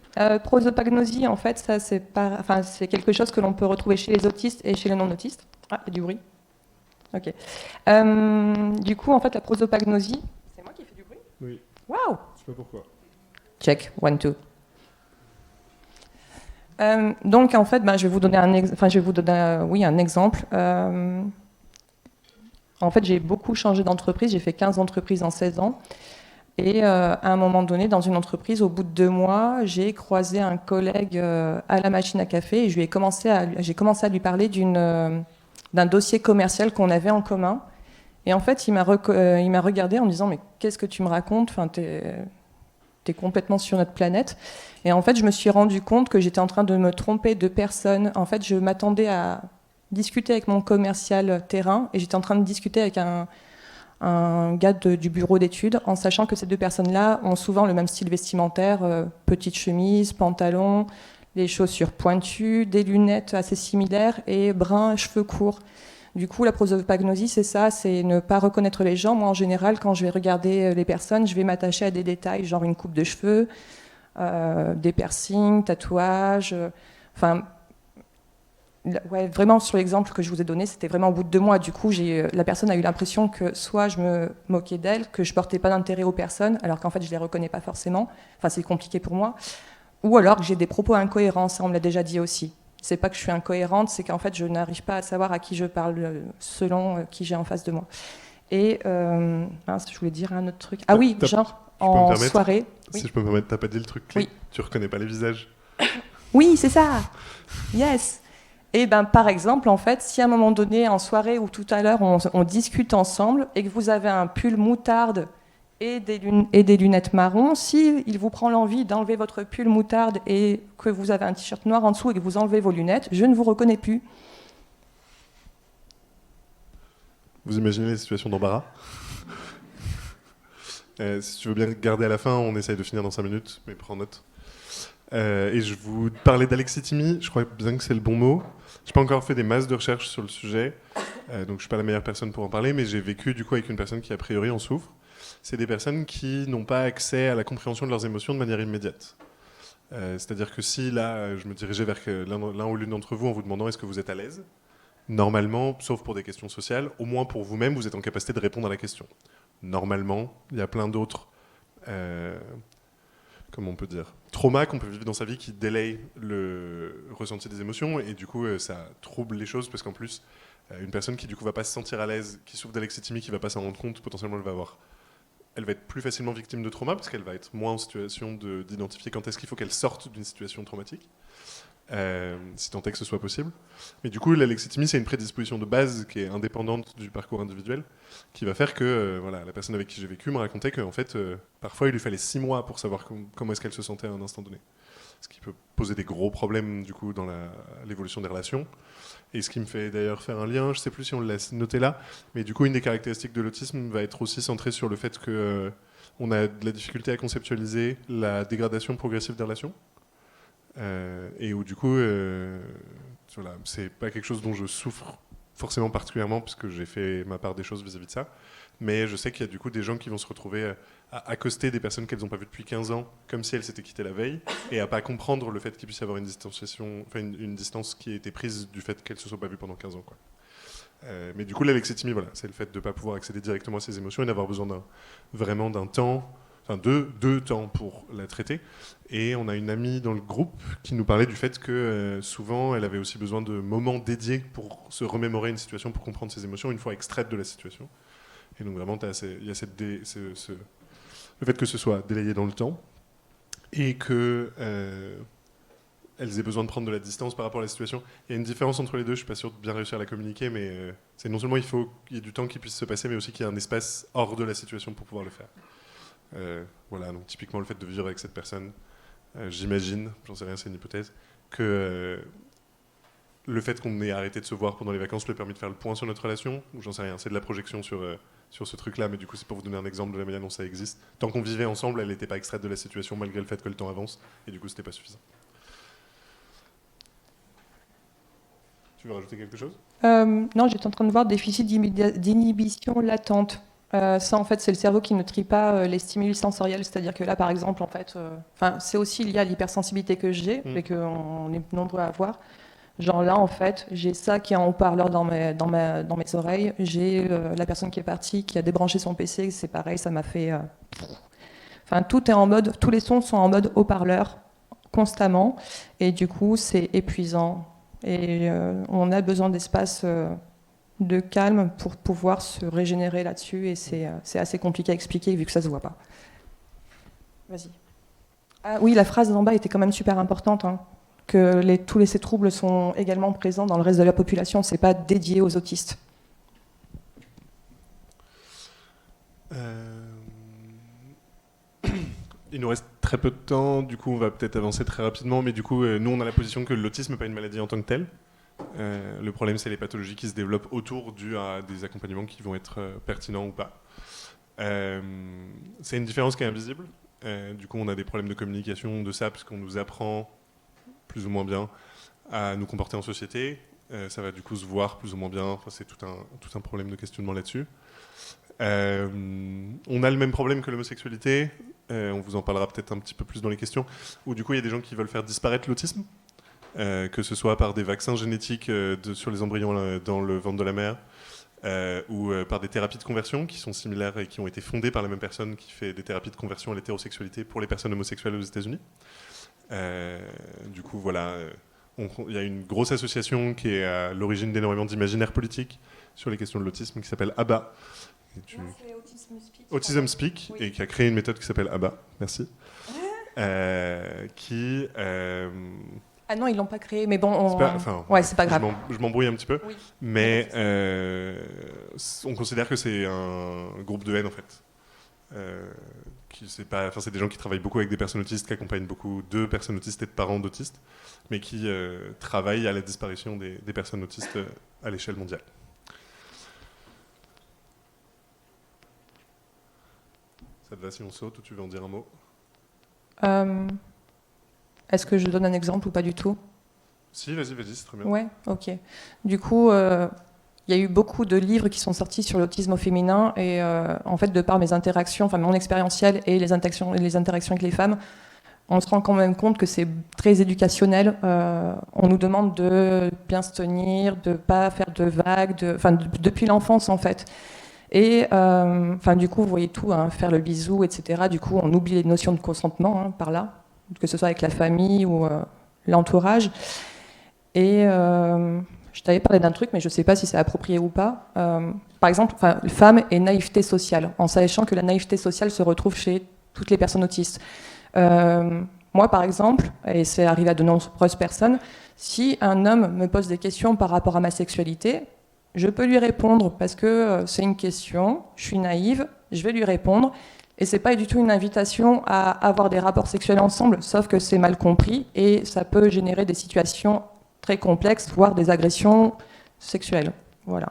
Speaker 2: prosopagnosie, en fait, ça c'est quelque chose que l'on peut retrouver chez les autistes et chez les non-autistes. Ah, il y a du bruit. Ok. Du coup, en fait, la prosopagnosie... C'est moi qui fais du bruit?
Speaker 1: Oui.
Speaker 2: Waouh!
Speaker 1: Je sais pas pourquoi.
Speaker 2: Check, 1, 2. Donc, en fait, je vais vous donner un exemple. En fait, j'ai beaucoup changé d'entreprise. J'ai fait 15 entreprises en 16 ans. Et à un moment donné, dans une entreprise, au bout de 2 mois, j'ai croisé un collègue à la machine à café et j'ai commencé à lui parler d'un dossier commercial qu'on avait en commun. Et en fait, il m'a regardé en me disant « Mais qu'est-ce que tu me racontes ? Enfin, t'es complètement sur notre planète. » Et en fait, je me suis rendu compte que j'étais en train de me tromper de personne. En fait, je m'attendais à discuter avec mon commercial terrain et j'étais en train de discuter avec un gars du bureau d'études, en sachant que ces deux personnes-là ont souvent le même style vestimentaire, petite chemise, pantalon, les chaussures pointues, des lunettes assez similaires et bruns, cheveux courts. Du coup, la prosopagnosie, c'est ça, c'est ne pas reconnaître les gens. Moi, en général, quand je vais regarder les personnes, je vais m'attacher à des détails, genre une coupe de cheveux, des piercings, tatouages, ouais, vraiment sur l'exemple que je vous ai donné, c'était vraiment au bout de 2 mois. Du coup, la personne a eu l'impression que soit je me moquais d'elle, que je portais pas d'intérêt aux personnes, alors qu'en fait je les reconnais pas forcément. Enfin, c'est compliqué pour moi. Ou alors que j'ai des propos incohérents. Ça, on me l'a déjà dit aussi. C'est pas que je suis incohérente, c'est qu'en fait je n'arrive pas à savoir à qui je parle selon qui j'ai en face de moi. Et je voulais dire un autre truc. Ah oui, genre en soirée.
Speaker 1: Si je peux me permettre, t'as pas dit le truc clé.
Speaker 2: Oui.
Speaker 1: Tu reconnais pas les visages.
Speaker 2: Oui, c'est ça. Yes. Et par exemple, en fait, si à un moment donné, en soirée ou tout à l'heure, on discute ensemble et que vous avez un pull moutarde et des lunettes marron, si il vous prend l'envie d'enlever votre pull moutarde et que vous avez un t-shirt noir en dessous et que vous enlevez vos lunettes, je ne vous reconnais plus.
Speaker 1: Vous imaginez les situations d'embarras? Si tu veux bien garder à la fin, on essaye de finir dans 5 minutes, mais prends note. Et je vous parlais d'alexithymie, je crois bien que c'est le bon mot. Je n'ai pas encore fait des masses de recherches sur le sujet, donc je ne suis pas la meilleure personne pour en parler, mais j'ai vécu du coup avec une personne qui a priori en souffre. C'est des personnes qui n'ont pas accès à la compréhension de leurs émotions de manière immédiate. C'est-à-dire que si là, je me dirigeais vers l'un ou l'une d'entre vous en vous demandant est-ce que vous êtes à l'aise, normalement, sauf pour des questions sociales, au moins pour vous-même, vous êtes en capacité de répondre à la question. Normalement, il y a plein d'autres... comment on peut dire, traumas qu'on peut vivre dans sa vie qui délayent le ressenti des émotions et du coup ça trouble les choses parce qu'en plus une personne qui du coup va pas se sentir à l'aise, qui souffre d'alexithymie, qui va pas s'en rendre compte, potentiellement elle va être plus facilement victime de trauma parce qu'elle va être moins en situation d'identifier quand est-ce qu'il faut qu'elle sorte d'une situation traumatique, si tant est que ce soit possible. Mais du coup l'alexithymie c'est une prédisposition de base qui est indépendante du parcours individuel qui va faire que la personne avec qui j'ai vécu me racontait qu'en fait parfois il lui fallait 6 mois pour savoir comment est-ce qu'elle se sentait à un instant donné, ce qui peut poser des gros problèmes du coup dans l'évolution des relations. Et ce qui me fait d'ailleurs faire un lien, je sais plus si on l'a noté là, mais du coup une des caractéristiques de l'autisme va être aussi centrée sur le fait que on a de la difficulté à conceptualiser la dégradation progressive des relations. Et où du coup, voilà, c'est pas quelque chose dont je souffre forcément particulièrement parce que j'ai fait ma part des choses vis-à-vis de ça, mais je sais qu'il y a du coup des gens qui vont se retrouver à accoster des personnes qu'elles n'ont pas vues depuis 15 ans comme si elles s'étaient quittées la veille et à pas comprendre le fait qu'il puisse y avoir une distanciation, enfin une distance qui a été prise du fait qu'elles se soient pas vues pendant 15 ans, quoi. Mais du coup l'alexithymie, voilà, c'est le fait de ne pas pouvoir accéder directement à ses émotions et d'avoir besoin vraiment d'un temps, enfin deux temps pour la traiter. Et on a une amie dans le groupe qui nous parlait du fait que souvent elle avait aussi besoin de moments dédiés pour se remémorer une situation, pour comprendre ses émotions une fois extraite de la situation. Et donc vraiment il y a le fait que ce soit délayé dans le temps et que elles aient besoin de prendre de la distance par rapport à la situation. Il y a une différence entre les deux, je ne suis pas sûr de bien réussir à la communiquer, mais c'est non seulement il faut qu'il y ait du temps qui puisse se passer, mais aussi qu'il y ait un espace hors de la situation pour pouvoir le faire. Voilà, donc typiquement le fait de vivre avec cette personne, j'imagine, j'en sais rien, c'est une hypothèse, que le fait qu'on ait arrêté de se voir pendant les vacances lui a permis de faire le point sur notre relation, ou j'en sais rien, c'est de la projection sur ce truc-là, mais du coup c'est pour vous donner un exemple de la manière dont ça existe. Tant qu'on vivait ensemble, elle n'était pas extraite de la situation malgré le fait que le temps avance, et du coup c'était pas suffisant. Tu veux rajouter quelque chose ?
Speaker 2: Non, j'étais en train de voir déficit d'inhibition latente. Ça, en fait, c'est le cerveau qui ne trie pas les stimuli sensoriels. C'est-à-dire que là, par exemple, en fait, c'est aussi lié à l'hypersensibilité que j'ai et qu'on est nombreux à avoir. Genre là, en fait, j'ai ça qui est en haut-parleur dans mes oreilles. J'ai la personne qui est partie, qui a débranché son PC. C'est pareil, ça m'a fait... Enfin, tout est en mode... Tous les sons sont en mode haut-parleur constamment. Et du coup, c'est épuisant. Et on a besoin d'espace de calme pour pouvoir se régénérer là-dessus. Et c'est assez compliqué à expliquer vu que ça ne se voit pas. Vas-y. Ah oui, la phrase d'en bas était quand même super importante, hein, que tous ces troubles sont également présents dans le reste de la population. Ce n'est pas dédié aux autistes.
Speaker 1: Il nous reste très peu de temps, du coup on va peut-être avancer très rapidement, mais du coup nous on a la position que l'autisme n'est pas une maladie en tant que telle. Le problème c'est les pathologies qui se développent autour dû à des accompagnements qui vont être pertinents ou pas. C'est une différence qui est invisible. Du coup on a des problèmes de communication de ça puisqu'on nous apprend plus ou moins bien à nous comporter en société. Ça va du coup se voir plus ou moins bien. Enfin, c'est tout un problème de questionnement là-dessus. On a le même problème que l'homosexualité. On vous en parlera peut-être un petit peu plus dans les questions, où du coup il y a des gens qui veulent faire disparaître l'autisme, que ce soit par des vaccins génétiques sur les embryons dans le ventre de la mère, ou par des thérapies de conversion qui sont similaires et qui ont été fondées par la même personne qui fait des thérapies de conversion à l'hétérosexualité pour les personnes homosexuelles aux États-Unis. Du coup, voilà, il y a une grosse association qui est à l'origine d'énormément d'imaginaires politiques sur les questions de l'autisme qui s'appelle ABBA. C'est Autism Speak, oui. Et qui a créé une méthode qui s'appelle ABBA, merci.
Speaker 2: Ah non, ils l'ont pas créé, mais bon, c'est pas grave.
Speaker 1: Je m'embrouille un petit peu,
Speaker 2: oui.
Speaker 1: Mais on considère que c'est un groupe de haine en fait. C'est des gens qui travaillent beaucoup avec des personnes autistes, qui accompagnent beaucoup de personnes autistes et de parents d'autistes, mais qui travaillent à la disparition des personnes autistes à l'échelle mondiale. Ça te va si on saute ou tu veux en dire un mot ?
Speaker 2: Est-ce que je donne un exemple ou pas du tout ?
Speaker 1: Si, vas-y, c'est très bien.
Speaker 2: Ouais, ok. Du coup, il y a eu beaucoup de livres qui sont sortis sur l'autisme au féminin et en fait, de par mes interactions, enfin mon expérientiel et les interactions avec les femmes, on se rend quand même compte que c'est très éducationnel. On nous demande de bien se tenir, de pas faire de vagues, depuis l'enfance en fait. Et du coup, vous voyez tout, hein, faire le bisou, etc. Du coup, on oublie les notions de consentement hein, par là, que ce soit avec la famille ou l'entourage. Et je t'avais parlé d'un truc, mais je ne sais pas si c'est approprié ou pas. Par exemple, femme et naïveté sociale, en sachant que la naïveté sociale se retrouve chez toutes les personnes autistes. Moi, par exemple, et c'est arrivé à de nombreuses personnes, si un homme me pose des questions par rapport à ma sexualité, je peux lui répondre parce que c'est une question, je suis naïve, je vais lui répondre. Et c'est pas du tout une invitation à avoir des rapports sexuels ensemble, sauf que c'est mal compris et ça peut générer des situations très complexes, voire des agressions sexuelles. Voilà.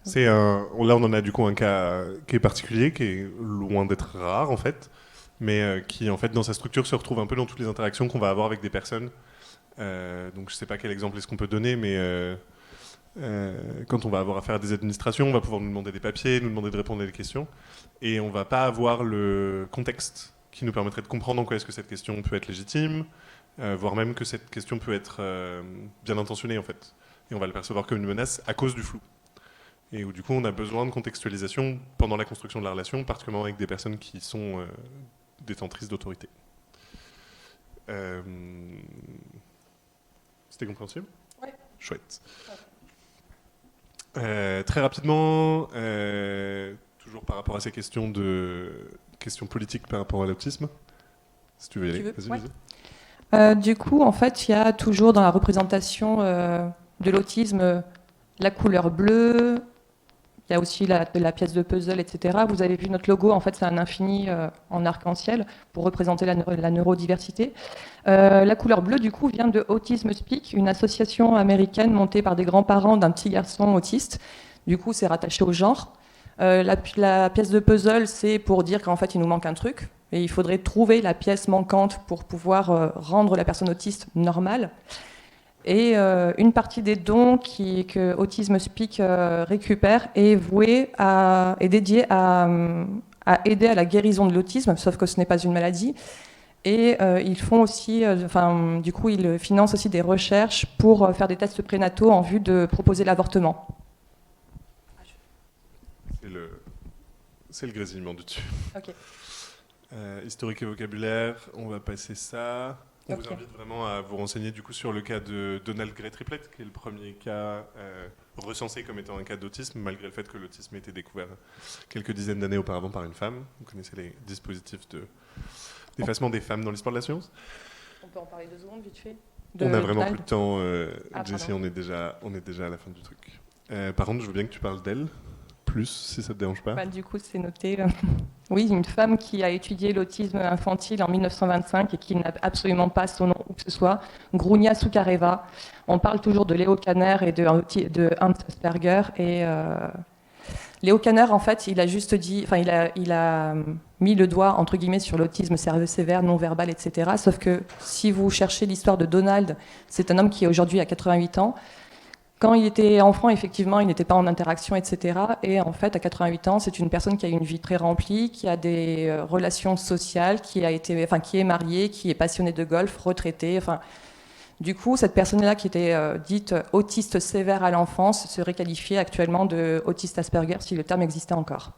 Speaker 1: Là, on en a du coup un cas qui est particulier, qui est loin d'être rare en fait, mais qui en fait dans sa structure se retrouve un peu dans toutes les interactions qu'on va avoir avec des personnes. Donc je sais pas quel exemple est-ce qu'on peut donner, mais quand on va avoir affaire à des administrations, on va pouvoir nous demander des papiers, nous demander de répondre à des questions, et on va pas avoir le contexte qui nous permettrait de comprendre en quoi est-ce que cette question peut être légitime, voire même que cette question peut être bien intentionnée en fait. Et on va le percevoir comme une menace à cause du flou. Et où du coup on a besoin de contextualisation pendant la construction de la relation, particulièrement avec des personnes qui sont détentrices d'autorité. C'était compréhensible ?
Speaker 2: Oui.
Speaker 1: Chouette. Très rapidement, toujours par rapport à ces questions politiques par rapport à l'autisme. Si tu veux y aller, vas-y.
Speaker 2: Du coup, en fait, il y a toujours dans la représentation de l'autisme la couleur bleue, Il y a aussi la pièce de puzzle, etc. Vous avez vu notre logo, en fait, c'est un infini en arc-en-ciel pour représenter la neurodiversité. La couleur bleue, du coup, vient de Autism Speak, une association américaine montée par des grands-parents d'un petit garçon autiste. Du coup, c'est rattaché au genre. La pièce de puzzle, c'est pour dire qu'en fait, il nous manque un truc. Et il faudrait trouver la pièce manquante pour pouvoir rendre la personne autiste normale. Et une partie des dons que Autism Speak récupère est dédiée à aider à la guérison de l'autisme, sauf que ce n'est pas une maladie. Et ils font aussi, du coup, ils financent aussi des recherches pour faire des tests prénataux en vue de proposer l'avortement.
Speaker 1: C'est le grésillement du dessus.
Speaker 2: Ok.
Speaker 1: Historique et vocabulaire, on va passer ça. On
Speaker 2: Ok.
Speaker 1: vous invite vraiment à vous renseigner du coup sur le cas de Donald Gray Triplet, qui est le premier cas recensé comme étant un cas d'autisme, malgré le fait que l'autisme ait été découvert quelques dizaines d'années auparavant par une femme. Vous connaissez les dispositifs d'effacement des femmes dans l'histoire de la science.
Speaker 2: On peut en parler 2 secondes, vite fait.
Speaker 1: On a vraiment plus de temps,
Speaker 2: Ah,
Speaker 1: Jessie,
Speaker 2: pardon.
Speaker 1: on est déjà à la fin du truc. Par contre, je veux bien que tu parles d'elle, plus, si ça te dérange pas.
Speaker 2: Du coup, c'est noté. Oui, une femme qui a étudié l'autisme infantile en 1925 et qui n'a absolument pas son nom où que ce soit, Grounia Soukareva. On parle toujours de Léo Kanner et de Hans Asperger. Et Léo Kanner, en fait, il a juste dit, il a mis le doigt, entre guillemets, sur l'autisme sévère, non-verbal, etc. Sauf que si vous cherchez l'histoire de Donald, c'est un homme qui aujourd'hui a 88 ans. Quand il était enfant, effectivement, il n'était pas en interaction, etc. Et en fait, à 88 ans, c'est une personne qui a une vie très remplie, qui a des relations sociales, qui est mariée, qui est passionnée de golf, retraitée. Du coup, cette personne-là, qui était dite autiste sévère à l'enfance, serait qualifiée actuellement de autiste Asperger si le terme existait encore.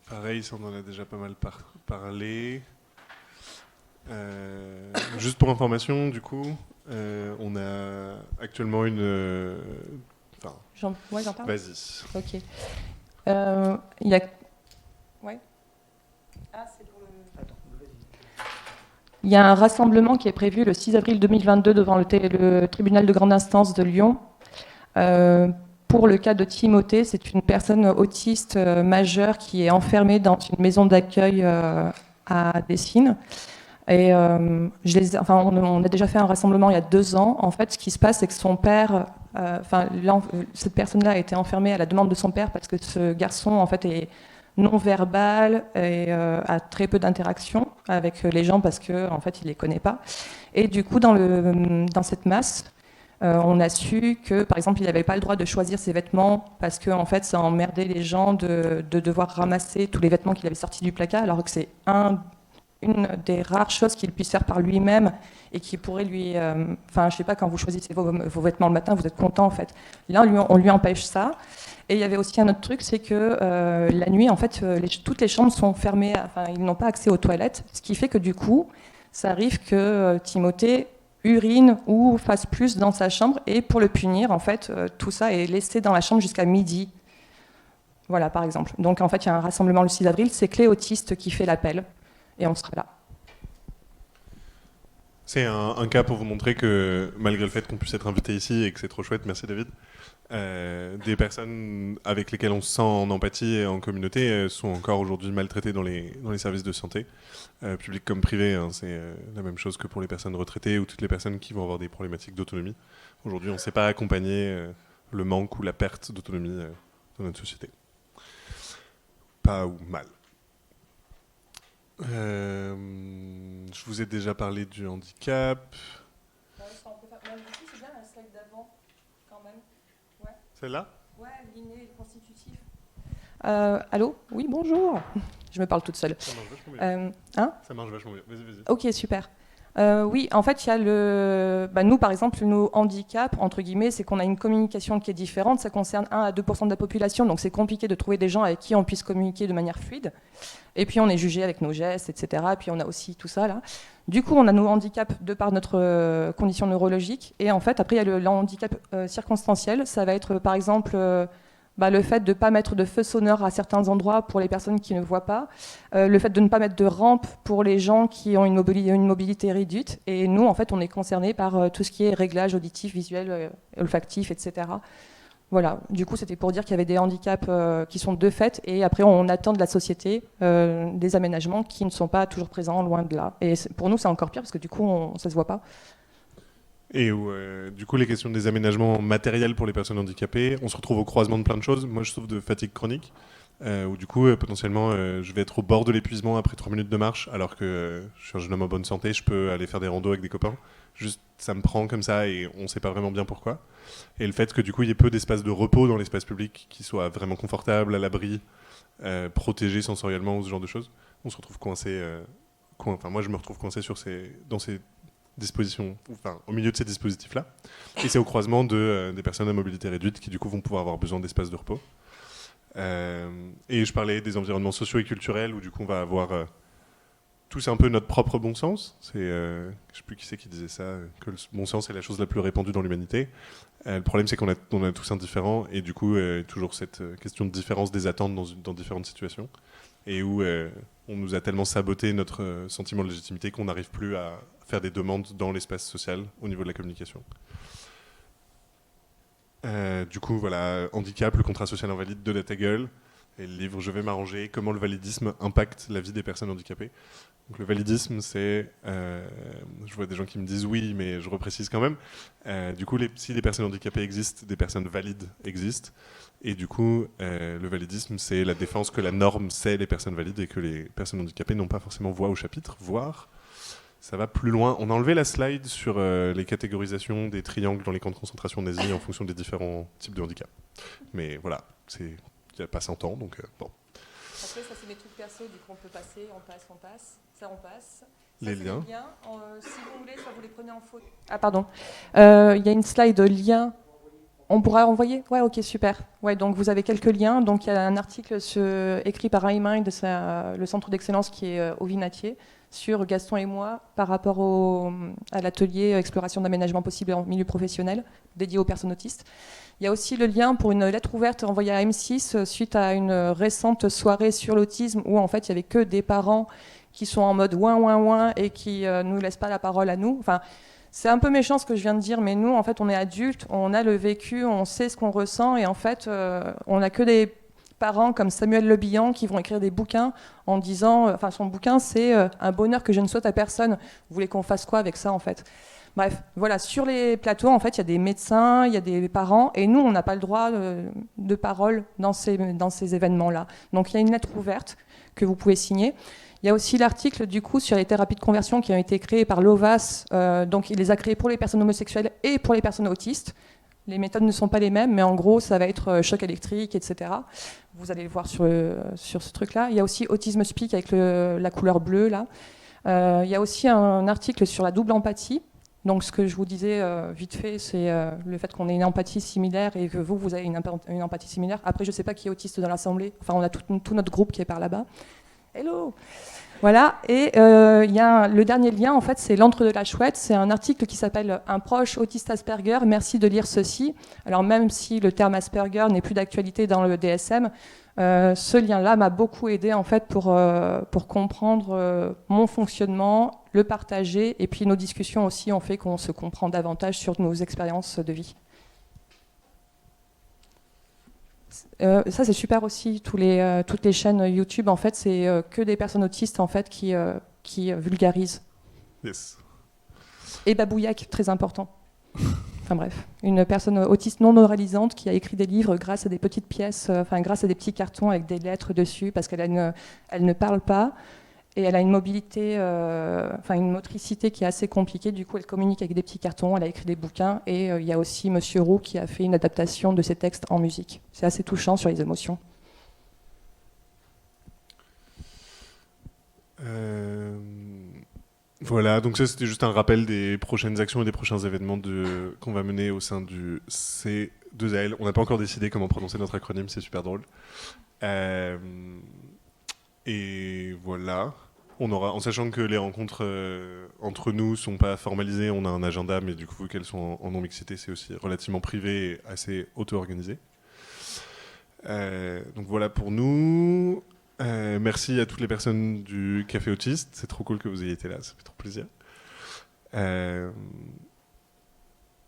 Speaker 1: Pareil, ça on en a déjà pas mal parlé. Juste pour information, du coup, on a actuellement une...
Speaker 2: Ouais, j'en parle.
Speaker 1: Vas-y.
Speaker 2: Ok. Il y a... Ouais. Ah, c'est pour le... Il y a un rassemblement qui est prévu le 6 avril 2022 devant le tribunal de grande instance de Lyon. Pour le cas de Timothée, c'est une personne autiste majeure qui est enfermée dans une maison d'accueil à Dessines. Et on a déjà fait un rassemblement il y a 2 ans. En fait, ce qui se passe, c'est que son père, cette personne-là a été enfermée à la demande de son père parce que ce garçon, en fait, est non-verbal et a très peu d'interaction avec les gens parce que, en fait, il les connaît pas. Et du coup, dans cette masse, on a su que, par exemple, il n'avait pas le droit de choisir ses vêtements parce que, en fait, ça emmerdait les gens de devoir ramasser tous les vêtements qu'il avait sortis du placard, alors que c'est une des rares choses qu'il puisse faire par lui-même et qui pourrait lui... je sais pas, quand vous choisissez vos vêtements le matin, vous êtes content, en fait. Là, on lui empêche ça. Et il y avait aussi un autre truc, c'est que la nuit, en fait, toutes les chambres sont fermées, ils n'ont pas accès aux toilettes, ce qui fait que, du coup, ça arrive que Timothée urine ou fasse plus dans sa chambre, et pour le punir, en fait, tout ça est laissé dans la chambre jusqu'à midi. Voilà, par exemple. Donc, en fait, il y a un rassemblement le 6 avril, c'est Clé Autiste qui fait l'appel. Et on sera là.
Speaker 1: C'est un cas pour vous montrer que, malgré le fait qu'on puisse être invité ici et que c'est trop chouette, merci David, des personnes avec lesquelles on se sent en empathie et en communauté sont encore aujourd'hui maltraitées dans les services de santé, publics comme privés. Hein, c'est la même chose que pour les personnes retraitées ou toutes les personnes qui vont avoir des problématiques d'autonomie. Aujourd'hui, on ne sait pas accompagner le manque ou la perte d'autonomie dans notre société. Pas ou mal. Je vous ai déjà parlé du handicap.
Speaker 2: C'est bien la slide d'avant, quand même. Ouais.
Speaker 1: Celle-là ?
Speaker 2: Ouais, l'inné constitutif. Allô ? Oui, bonjour. Je me parle toute seule.
Speaker 1: Ça marche vachement bien. Ça marche vachement bien. Vas-y.
Speaker 2: Ok, super. Oui, en fait, il y a nous, par exemple, nos handicaps, entre guillemets, c'est qu'on a une communication qui est différente. Ça concerne 1 à 2% de la population, donc c'est compliqué de trouver des gens avec qui on puisse communiquer de manière fluide. Et puis, on est jugé avec nos gestes, etc. Et puis, on a aussi tout ça, là. Du coup, on a nos handicaps de par notre condition neurologique. Et en fait, après, il y a le handicap circonstanciel. Ça va être, par exemple, le fait de ne pas mettre de feux sonores à certains endroits pour les personnes qui ne voient pas, le fait de ne pas mettre de rampe pour les gens qui ont une mobilité réduite. Et nous, en fait, on est concernés par tout ce qui est réglage auditif, visuel, olfactif, etc. Voilà, du coup, c'était pour dire qu'il y avait des handicaps qui sont de fait, et après, on attend de la société des aménagements qui ne sont pas toujours présents, loin de là. Et pour nous, c'est encore pire, parce que du coup, ça ne se voit pas.
Speaker 1: Et du coup, les questions des aménagements matériels pour les personnes handicapées, on se retrouve au croisement de plein de choses. Moi, je souffre de fatigue chronique, où du coup, potentiellement, je vais être au bord de l'épuisement après 3 minutes de marche, alors que je suis un jeune homme en bonne santé, je peux aller faire des randos avec des copains. Juste, ça me prend comme ça et on ne sait pas vraiment bien pourquoi. Et le fait que du coup, il y ait peu d'espace de repos dans l'espace public qui soit vraiment confortable, à l'abri, protégé sensoriellement ou ce genre de choses, on se retrouve coincé. Enfin, moi, je me retrouve coincé dans ces dispositions, au milieu de ces dispositifs-là. Et c'est au croisement des personnes à mobilité réduite qui du coup vont pouvoir avoir besoin d'espaces de repos. Et je parlais des environnements sociaux et culturels où du coup on va avoir tous un peu notre propre bon sens. Je ne sais plus qui c'est qui disait ça, que le bon sens est la chose la plus répandue dans l'humanité. Le problème c'est qu'on a tous un différent et du coup toujours cette question de différence des attentes dans différentes situations et où on nous a tellement saboté notre sentiment de légitimité qu'on n'arrive plus à faire des demandes dans l'espace social au niveau de la communication. Du coup, voilà, handicap, le contrat social invalide de ta gueule, et le livre Je vais m'arranger, comment le validisme impacte la vie des personnes handicapées. Donc le validisme, c'est, je vois des gens qui me disent oui, mais je reprécise quand même. Du coup, si les personnes handicapées existent, des personnes valides existent. Et du coup, le validisme, c'est la défense que la norme, c'est les personnes valides et que les personnes handicapées n'ont pas forcément voix au chapitre, voire ça va plus loin. On a enlevé la slide sur les catégorisations des triangles dans les camps de concentration nazis en fonction des différents types de handicap. Mais voilà, il n'y a pas 100 ans, donc bon.
Speaker 2: Après, ça c'est mes trucs perso, du coup on peut passer, on passe, ça on passe. Ça,
Speaker 1: les liens.
Speaker 2: Si vous voulez, soit vous les prenez en photo. Ah pardon, il y a une slide lien. On pourra envoyer. Ouais, ok, super. Ouais, donc vous avez quelques liens. Donc il y a un article écrit par iMind, le centre d'excellence qui est au Vinatier, sur Gaston et moi par rapport à l'atelier exploration d'aménagement possible en milieu professionnel dédié aux personnes autistes. Il y a aussi le lien pour une lettre ouverte envoyée à M6 suite à une récente soirée sur l'autisme où en fait il n'y avait que des parents qui sont en mode ouin ouin ouin et qui nous laissent pas la parole à nous. Enfin, c'est un peu méchant ce que je viens de dire, mais nous en fait on est adultes, on a le vécu, on sait ce qu'on ressent et en fait on n'a que des parents comme Samuel Le Bihan qui vont écrire des bouquins en disant, son bouquin c'est un bonheur que je ne souhaite à personne. Vous voulez qu'on fasse quoi avec ça en fait? Bref, voilà, sur les plateaux, en fait, il y a des médecins, il y a des parents, et nous, on n'a pas le droit de parole dans ces événements-là. Donc, il y a une lettre ouverte que vous pouvez signer. Il y a aussi l'article, du coup, sur les thérapies de conversion qui ont été créées par l'OVAS. Donc, il les a créées pour les personnes homosexuelles et pour les personnes autistes. Les méthodes ne sont pas les mêmes, mais en gros, ça va être choc électrique, etc. Vous allez le voir sur ce truc-là. Il y a aussi Autisme Speak avec la couleur bleue, là. Il y a aussi un article sur la double empathie. Donc ce que je vous disais vite fait, c'est le fait qu'on ait une empathie similaire et que vous avez une empathie similaire. Après, je ne sais pas qui est autiste dans l'Assemblée. Enfin, on a tout notre groupe qui est par là-bas. Hello. Voilà, et il y a le dernier lien, en fait, c'est l'Antre de la Chouette. C'est un article qui s'appelle « Un proche autiste Asperger, merci de lire ceci ». Alors même si le terme Asperger n'est plus d'actualité dans le DSM, ce lien-là m'a beaucoup aidé en fait pour comprendre mon fonctionnement, le partager, et puis nos discussions aussi ont fait qu'on se comprend davantage sur nos expériences de vie. Ça c'est super aussi, toutes les chaînes YouTube en fait, c'est que des personnes autistes en fait qui vulgarisent.
Speaker 1: Yes.
Speaker 2: Et Babouillac, très important. Enfin bref, une personne autiste non oralisante qui a écrit des livres grâce à des petites pièces, grâce à des petits cartons avec des lettres dessus, parce qu'elle ne parle pas et elle a une mobilité, une motricité qui est assez compliquée. Du coup, elle communique avec des petits cartons. Elle a écrit des bouquins et il y a aussi Monsieur Roux qui a fait une adaptation de ses textes en musique. C'est assez touchant sur les émotions.
Speaker 1: Voilà, donc ça c'était juste un rappel des prochaines actions et des prochains événements qu'on va mener au sein du C2AL. On n'a pas encore décidé comment prononcer notre acronyme, c'est super drôle. Et voilà, en sachant que les rencontres entre nous sont pas formalisées, on a un agenda, mais du coup, vu qu'elles sont en non-mixité, c'est aussi relativement privé et assez auto-organisé. Donc voilà pour nous. Merci à toutes les personnes du Café Autiste. C'est trop cool que vous ayez été là, ça fait trop plaisir.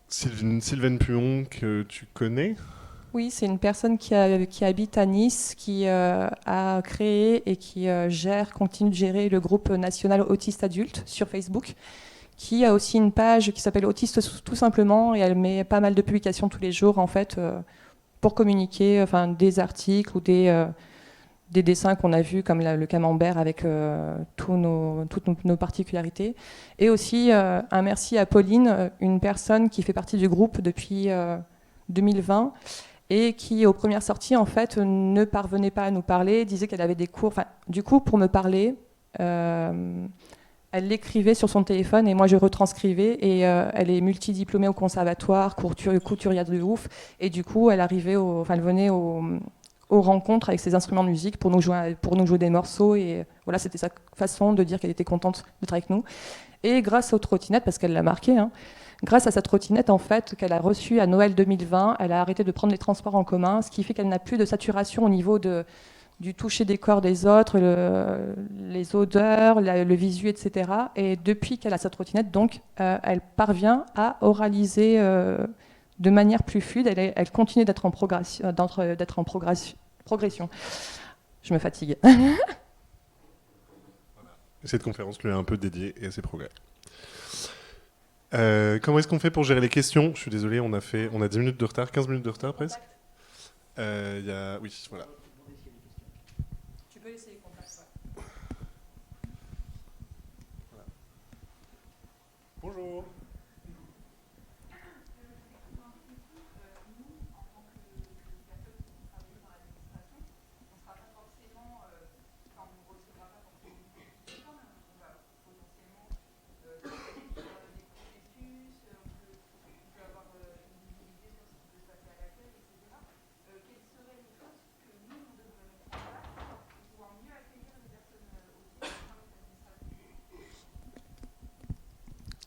Speaker 1: Sylvaine Puon, que tu connais?
Speaker 2: Oui, c'est une personne qui habite à Nice, qui a créé et qui continue de gérer le groupe national Autiste Adulte sur Facebook, qui a aussi une page qui s'appelle Autiste tout simplement, et elle met pas mal de publications tous les jours en fait pour communiquer, enfin des articles ou des dessins qu'on a vus comme le camembert avec toutes nos particularités. Et aussi un merci à Pauline, une personne qui fait partie du groupe depuis 2020 et qui, aux premières sorties, en fait, ne parvenait pas à nous parler, disait qu'elle avait des cours. Enfin, du coup, pour me parler, elle l'écrivait sur son téléphone et moi, je retranscrivais. Et elle est multidiplômée au conservatoire, couturière de ouf. Et du coup, elle venait aux rencontres avec ses instruments de musique pour nous jouer des morceaux. Et voilà, c'était sa façon de dire qu'elle était contente d'être avec nous. Et grâce aux trottinettes, parce qu'elle l'a marqué, grâce à sa trottinette en fait qu'elle a reçue à Noël 2020, elle a arrêté de prendre les transports en commun, ce qui fait qu'elle n'a plus de saturation au niveau du toucher des corps des autres, les odeurs, le visu, etc. Et depuis qu'elle a sa trottinette, donc, elle parvient à oraliser de manière plus fluide. Elle continue d'être en progression. Je me fatigue.
Speaker 1: Cette conférence lui est un peu dédiée et à ses progrès. Comment est-ce qu'on fait pour gérer les questions? Je suis désolé, on a 10 minutes de retard, 15 minutes de retard presque. Oui, voilà.
Speaker 2: Tu peux laisser les contacts.
Speaker 1: Voilà. Bonjour.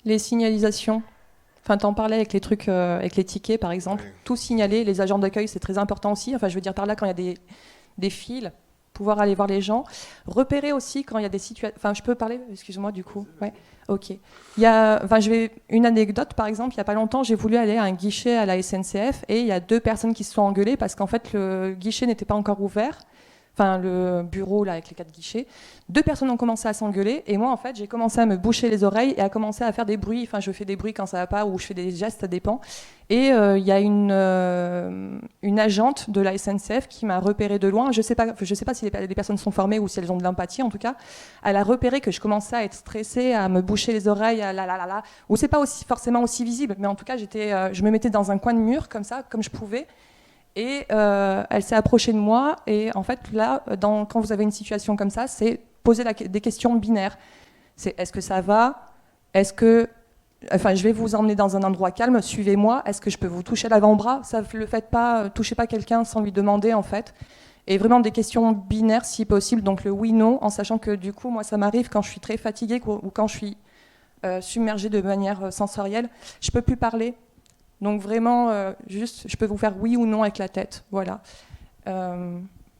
Speaker 2: Les signalisations. Enfin, t'en parlais avec les trucs, avec les tickets, par exemple. Ouais. Tout signaler. Les agents d'accueil, c'est très important aussi. Enfin, je veux dire par là, quand il y a des files, pouvoir aller voir les gens. Repérer aussi quand il y a des situations... Enfin, je peux parler? Excuse-moi, du coup. Ouais. Ok. Une anecdote, par exemple. Il n'y a pas longtemps, j'ai voulu aller à un guichet à la SNCF et il y a 2 personnes qui se sont engueulées parce qu'en fait, le guichet n'était pas encore ouvert. Enfin, le bureau là avec les 4 guichets. 2 personnes ont commencé à s'engueuler et moi en fait j'ai commencé à me boucher les oreilles et à commencer à faire des bruits. Enfin, je fais des bruits quand ça va pas ou je fais des gestes, ça dépend. Et il y a une agente de la SNCF qui m'a repéré de loin. Je sais pas si les personnes sont formées ou si elles ont de l'empathie. En tout cas, elle a repéré que je commençais à être stressée, à me boucher les oreilles, ou c'est pas forcément aussi visible, mais en tout cas je me mettais dans un coin de mur comme ça, comme je pouvais. Et elle s'est approchée de moi. Et en fait, là, quand vous avez une situation comme ça, c'est poser des questions binaires. C'est est-ce que ça va? Est-ce que... Enfin, je vais vous emmener dans un endroit calme, suivez-moi. Est-ce que je peux vous toucher l'avant-bras? Ça, le faites pas, touchez pas quelqu'un sans lui demander, en fait. Et vraiment des questions binaires, si possible. Donc le oui-non, en sachant que du coup, moi, ça m'arrive quand je suis très fatiguée ou quand je suis submergée de manière sensorielle. Je peux plus parler. Donc vraiment, juste, je peux vous faire oui ou non avec la tête. Voilà.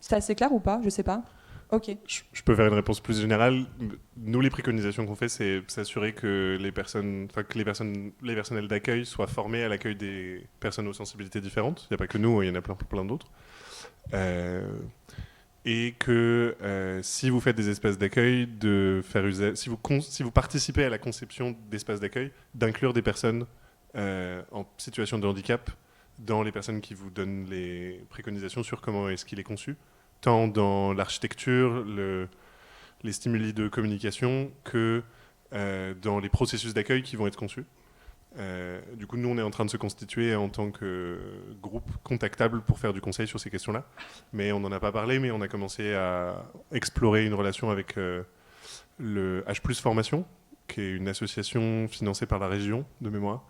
Speaker 2: C'est assez clair ou pas? Je sais pas. Ok.
Speaker 1: Je peux faire une réponse plus générale. Nous, les préconisations qu'on fait, c'est s'assurer que les personnels d'accueil soient formés à l'accueil des personnes aux sensibilités différentes. Il n'y a pas que nous, il y en a plein d'autres. Et que si vous faites des espaces d'accueil, si vous participez à la conception d'espaces d'accueil, d'inclure des personnes en situation de handicap dans les personnes qui vous donnent les préconisations sur comment est-ce qu'il est conçu, tant dans l'architecture, les stimuli de communication, que dans les processus d'accueil qui vont être conçus. Du coup, nous, on est en train de se constituer en tant que groupe contactable pour faire du conseil sur ces questions-là. Mais on n'en a pas parlé, mais on a commencé à explorer une relation avec le H+ Formation, qui est une association financée par la région de mémoire,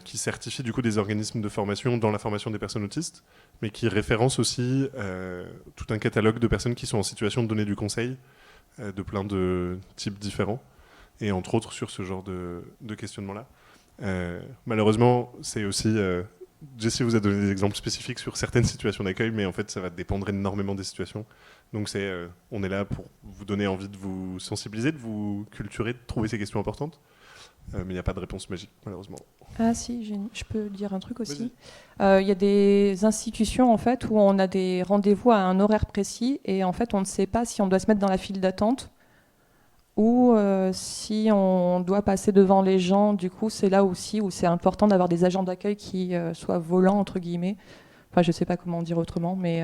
Speaker 1: qui certifie du coup des organismes de formation dans la formation des personnes autistes, mais qui référence aussi tout un catalogue de personnes qui sont en situation de donner du conseil de plein de types différents, et entre autres sur ce genre de questionnement-là. Malheureusement, c'est aussi Jessie vous a donné des exemples spécifiques sur certaines situations d'accueil, mais en fait, ça va dépendre énormément des situations. Donc, on est là pour vous donner envie de vous sensibiliser, de vous culturer, de trouver ces questions importantes. Mais il n'y a pas de réponse magique, malheureusement.
Speaker 2: Ah si, je peux dire un truc aussi.
Speaker 1: Vas-y.
Speaker 2: Il y a des institutions en fait où on a des rendez-vous à un horaire précis et en fait on ne sait pas si on doit se mettre dans la file d'attente ou si on doit passer devant les gens. Du coup, c'est là aussi où c'est important d'avoir des agents d'accueil qui soient volants entre guillemets. Enfin, je sais pas comment dire autrement, mais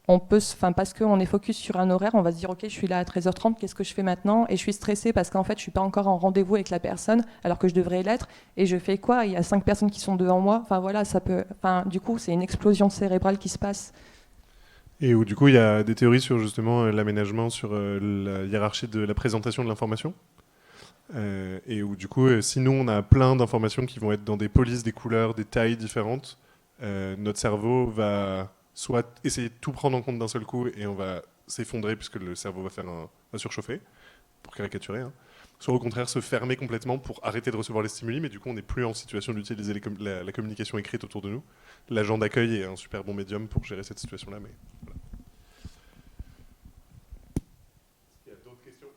Speaker 2: on peut, parce qu'on est focus sur un horaire, on va se dire ok, je suis là à 13h30, qu'est-ce que je fais maintenant? Et je suis stressée parce qu'en fait, je suis pas encore en rendez-vous avec la personne, alors que je devrais l'être. Et je fais quoi? Il y a 5 personnes qui sont devant moi. Enfin voilà, ça peut. Enfin, du coup, c'est une explosion cérébrale qui se passe.
Speaker 1: Et où, du coup, il y a des théories sur justement l'aménagement, sur la hiérarchie de la présentation de l'information. Et où, du coup, si nous, on a plein d'informations qui vont être dans des polices, des couleurs, des tailles différentes, notre cerveau va soit essayer de tout prendre en compte d'un seul coup et on va s'effondrer puisque le cerveau va surchauffer, pour caricaturer, hein. Soit au contraire se fermer complètement pour arrêter de recevoir les stimuli, mais du coup on n'est plus en situation d'utiliser la communication écrite autour de nous. L'agent d'accueil est un super bon médium pour gérer cette situation-là. Mais voilà. Est-ce qu'il y a d'autres questions?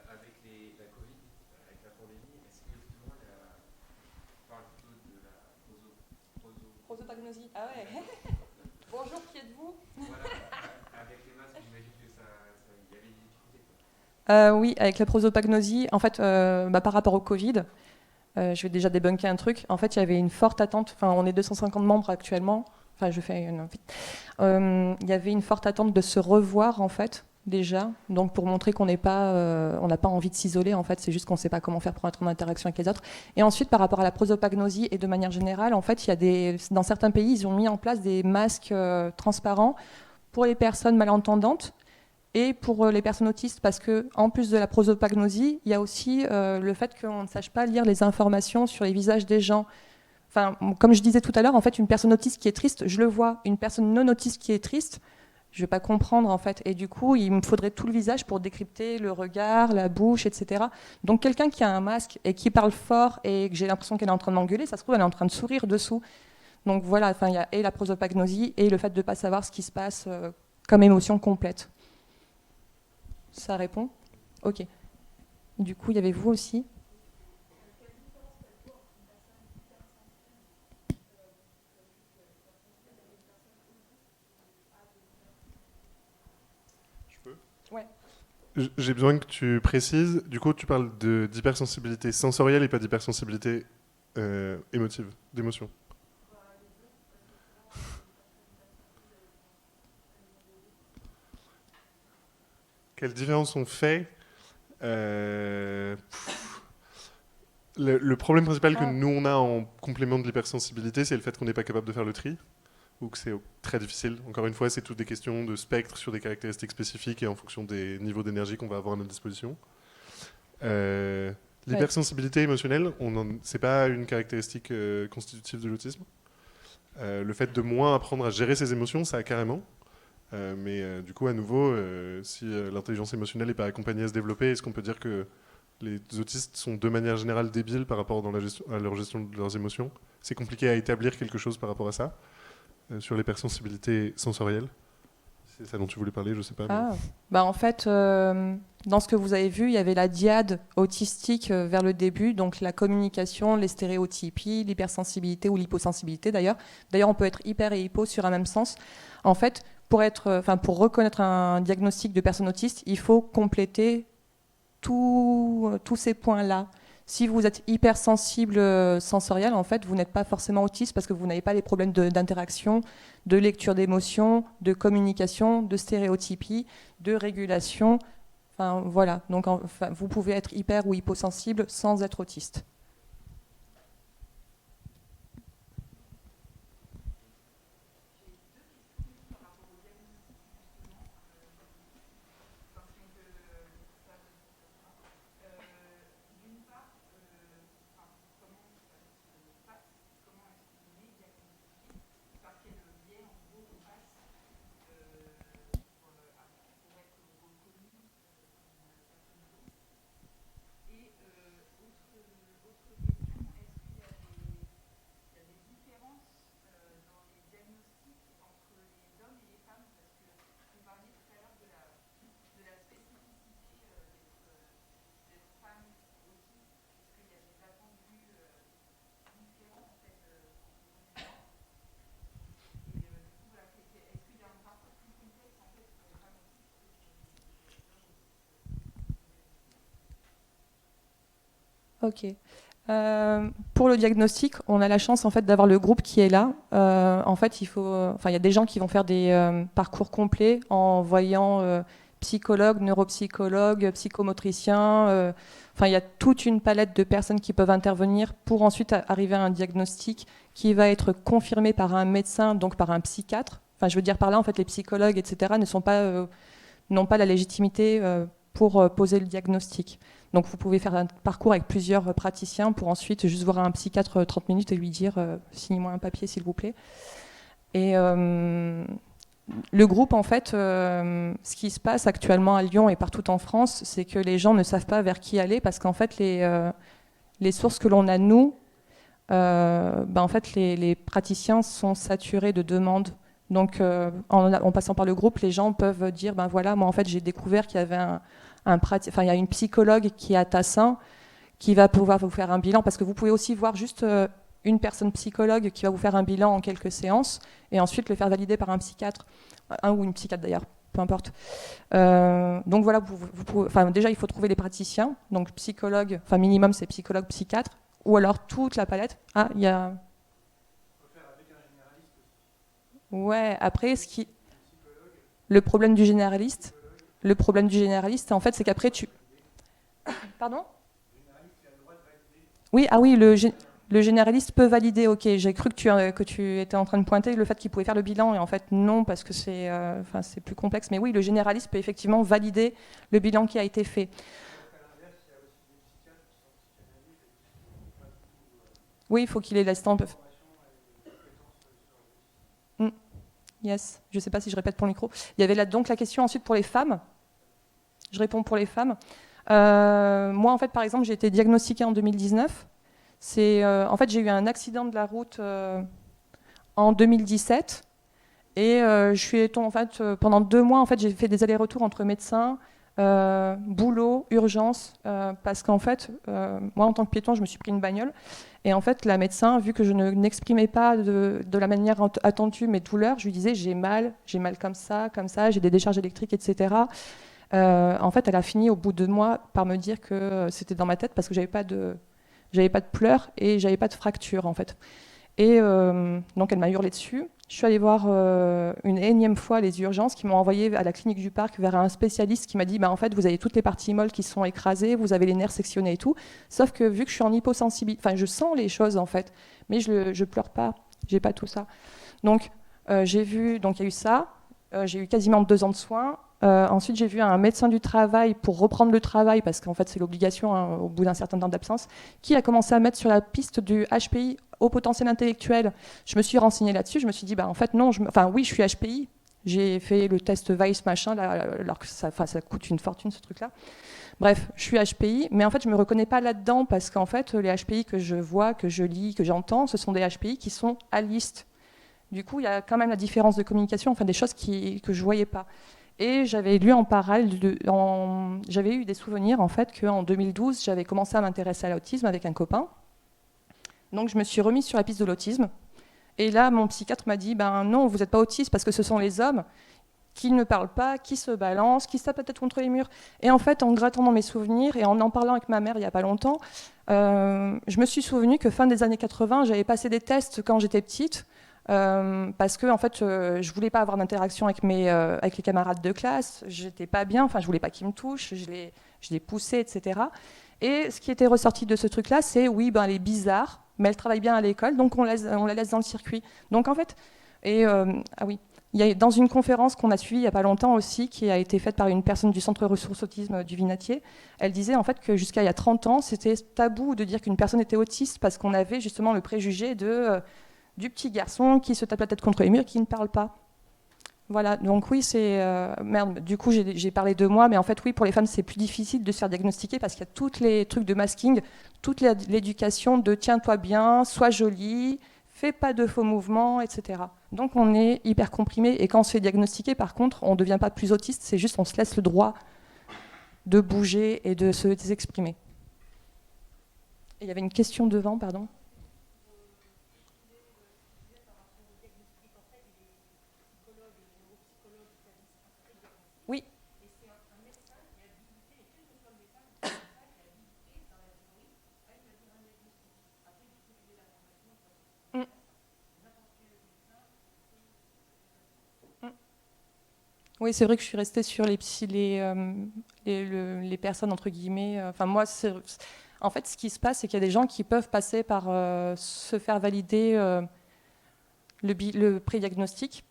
Speaker 3: Avec la Covid, avec la pandémie, est-ce que justement on parle plutôt de la
Speaker 2: Prosopagnosie. Ah ouais. Bonjour, qui êtes-vous?
Speaker 3: Voilà, avec les masques, j'imagine que y avait des difficultés,
Speaker 2: Oui, avec la prosopagnosie, en fait, par rapport au Covid, je vais déjà débunker un truc. En fait, il y avait une forte attente. Enfin, on est 250 membres actuellement. Enfin, je fais une. Il y avait une forte attente de se revoir, en fait, déjà. Donc, pour montrer qu'on n'est pas, on n'a pas envie de s'isoler, en fait. C'est juste qu'on ne sait pas comment faire pour être en interaction avec les autres. Et ensuite, par rapport à la prosopagnosie et de manière générale, en fait, il y a dans certains pays, ils ont mis en place des masques transparents pour les personnes malentendantes et pour les personnes autistes, parce que en plus de la prosopagnosie, il y a aussi le fait qu'on ne sache pas lire les informations sur les visages des gens. Enfin, comme je disais tout à l'heure, en fait, une personne autiste qui est triste, je le vois. Une personne non autiste qui est triste, je vais pas comprendre en fait. Et du coup, il me faudrait tout le visage pour décrypter le regard, la bouche, etc. Donc, quelqu'un qui a un masque et qui parle fort et que j'ai l'impression qu'elle est en train de m'engueuler, ça se trouve, elle est en train de sourire dessous. Donc voilà, enfin, il y a et la prosopagnosie et le fait de ne pas savoir ce qui se passe comme émotion complète. Ça répond? Ok. Du coup, il y avait vous aussi.
Speaker 1: Je peux?
Speaker 2: Ouais.
Speaker 1: J'ai besoin que tu précises. Du coup, tu parles d'hypersensibilité sensorielle et pas d'hypersensibilité émotive, d'émotion. Quelle différence on fait? Le problème principal que nous on a en complément de l'hypersensibilité, c'est le fait qu'on n'est pas capable de faire le tri, ou que c'est très difficile. Encore une fois, c'est toutes des questions de spectre sur des caractéristiques spécifiques et en fonction des niveaux d'énergie qu'on va avoir à notre disposition. L'hypersensibilité émotionnelle, c'est pas une caractéristique constitutive de l'autisme. Le fait de moins apprendre à gérer ses émotions, ça a carrément. Mais du coup, à nouveau, si l'intelligence émotionnelle n'est pas accompagnée à se développer, est-ce qu'on peut dire que les autistes sont de manière générale débiles par rapport à leur gestion de leurs émotions? C'est compliqué à établir quelque chose par rapport à ça. Sur l'hypersensibilité sensorielle. C'est ça dont tu voulais parler, je sais pas.
Speaker 2: En fait, dans ce que vous avez vu, il y avait la dyade autistique vers le début, donc la communication, les stéréotypies, l'hypersensibilité ou l'hyposensibilité d'ailleurs. D'ailleurs, on peut être hyper et hypo sur un même sens. En fait, pour reconnaître un diagnostic de personne autiste, il faut compléter tous ces points-là. Si vous êtes hypersensible sensoriel, en fait, vous n'êtes pas forcément autiste parce que vous n'avez pas les problèmes d'interaction, de lecture d'émotions, de communication, de stéréotypie, de régulation. Enfin, voilà. Donc, vous pouvez être hyper ou hyposensible sans être autiste. Ok. Pour le diagnostic, on a la chance en fait d'avoir le groupe qui est là. En fait, il y a des gens qui vont faire des parcours complets en voyant psychologue, neuropsychologue, psychomotricien. Il y a toute une palette de personnes qui peuvent intervenir pour ensuite arriver à un diagnostic qui va être confirmé par un médecin, donc par un psychiatre. Enfin, je veux dire par là, en fait, les psychologues, etc., n'ont pas la légitimité pour poser le diagnostic. Donc vous pouvez faire un parcours avec plusieurs praticiens pour ensuite juste voir un psychiatre 30 minutes et lui dire signez-moi un papier s'il vous plaît. Et le groupe, en fait, ce qui se passe actuellement à Lyon et partout en France, c'est que les gens ne savent pas vers qui aller parce qu'en fait les sources que l'on a nous, en fait les praticiens sont saturés de demandes. Donc en passant par le groupe, les gens peuvent dire ben voilà, moi en fait j'ai découvert qu'il y avait il y a une psychologue qui est à Tassin qui va pouvoir vous faire un bilan, parce que vous pouvez aussi voir juste une personne psychologue qui va vous faire un bilan en quelques séances et ensuite le faire valider par un psychiatre, un ou une psychiatre d'ailleurs, peu importe. Donc voilà, déjà il faut trouver les praticiens, donc psychologue, enfin minimum c'est psychologue, psychiatre, ou alors toute la palette. Ah, il y a... Ouais, après, le problème du généraliste, en fait, c'est qu'après, Pardon? Oui, ah oui, le généraliste peut valider, ok. J'ai cru que tu étais en train de pointer le fait qu'il pouvait faire le bilan, et en fait, non, parce que c'est plus complexe. Mais oui, le généraliste peut effectivement valider le bilan qui a été fait. Oui, il faut qu'il ait l'estampe. Yes, je ne sais pas si je répète pour le micro. Il y avait donc la question ensuite pour les femmes. Je réponds pour les femmes. Moi, en fait, par exemple, j'ai été diagnostiquée en 2019. En fait, j'ai eu un accident de la route en 2017. Et pendant 2 mois, en fait, j'ai fait des allers-retours entre médecins, boulot, urgence, parce qu'en fait, moi, en tant que piéton, je me suis pris une bagnole. Et en fait, la médecin, vu que je n'exprimais pas de la manière attendue mes douleurs, je lui disais j'ai mal comme ça, j'ai des décharges électriques, etc. En fait, elle a fini au bout de 2 mois par me dire que c'était dans ma tête parce que j'avais pas de pleurs et j'avais pas de fracture en fait. Et donc elle m'a hurlé dessus. Je suis allée voir une énième fois les urgences qui m'ont envoyé à la clinique du Parc vers un spécialiste qui m'a dit en fait vous avez toutes les parties molles qui sont écrasées, vous avez les nerfs sectionnés et tout. Sauf que vu que je suis en hyposensibilité, enfin je sens les choses en fait, mais je pleure pas, j'ai pas tout ça. Donc donc il y a eu ça. J'ai eu quasiment 2 ans de soins. Ensuite, j'ai vu un médecin du travail pour reprendre le travail, parce qu'en fait, c'est l'obligation hein, au bout d'un certain temps d'absence, qui a commencé à mettre sur la piste du HPI au potentiel intellectuel. Je me suis renseignée là-dessus. Je me suis dit, en fait, non. Oui, je suis HPI. J'ai fait le test Weiss, machin, là, alors que ça coûte une fortune, ce truc-là. Bref, je suis HPI, mais en fait, je ne me reconnais pas là-dedans, parce qu'en fait, les HPI que je vois, que je lis, que j'entends, ce sont des HPI qui sont à liste. Du coup, il y a quand même la différence de communication, enfin des choses que je ne voyais pas. Et j'avais lu en parallèle, j'avais eu des souvenirs en fait qu'en 2012, j'avais commencé à m'intéresser à l'autisme avec un copain. Donc je me suis remise sur la piste de l'autisme. Et là, mon psychiatre m'a dit, non, vous n'êtes pas autiste parce que ce sont les hommes qui ne parlent pas, qui se balancent, qui se tapent la tête contre les murs. Et en fait, en grattant dans mes souvenirs et en parlant avec ma mère il n'y a pas longtemps, je me suis souvenu que fin des années 80, j'avais passé des tests quand j'étais petite. Parce que en fait, je voulais pas avoir d'interaction avec les camarades de classe. J'étais pas bien. Enfin, je voulais pas qu'ils me touchent. Je les poussais, etc. Et ce qui était ressorti de ce truc-là, c'est oui, elle est bizarre, mais elle travaille bien à l'école, donc on la laisse dans le circuit. Donc en fait, ah oui, il y a dans une conférence qu'on a suivie il y a pas longtemps aussi, qui a été faite par une personne du Centre Ressources Autisme du Vinatier. Elle disait en fait que jusqu'à il y a 30 ans, c'était tabou de dire qu'une personne était autiste parce qu'on avait justement le préjugé du petit garçon qui se tape la tête contre les murs, qui ne parle pas. Voilà, donc oui, du coup, j'ai parlé de moi, mais en fait, oui, pour les femmes, c'est plus difficile de se faire diagnostiquer parce qu'il y a tous les trucs de masking, toute l'éducation de tiens-toi bien, sois jolie, fais pas de faux mouvements, etc. Donc on est hyper comprimé, et quand on se fait diagnostiquer, par contre, on ne devient pas plus autiste, c'est juste on se laisse le droit de bouger et de se exprimer. Et il y avait une question devant, pardon. Oui. Oui, c'est vrai que je suis restée sur les personnes, entre guillemets. Enfin, moi, en fait, ce qui se passe, c'est qu'il y a des gens qui peuvent passer par se faire valider le pré-diagnostic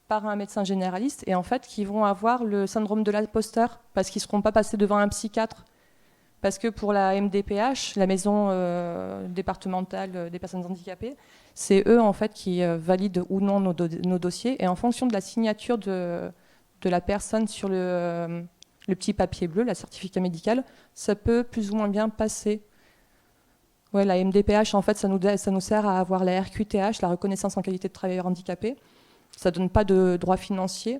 Speaker 2: par un médecin généraliste et en fait, qui vont avoir le syndrome de l'imposteur parce qu'ils ne seront pas passés devant un psychiatre. Parce que pour la MDPH, la maison départementale des personnes handicapées, c'est eux en fait qui valident ou non nos dossiers et en fonction de la signature de la personne sur le petit papier bleu, la certificat médical, ça peut plus ou moins bien passer. Ouais, la MDPH, en fait, ça nous sert à avoir la RQTH, la reconnaissance en qualité de travailleur handicapé. Ça ne donne pas de droits financiers.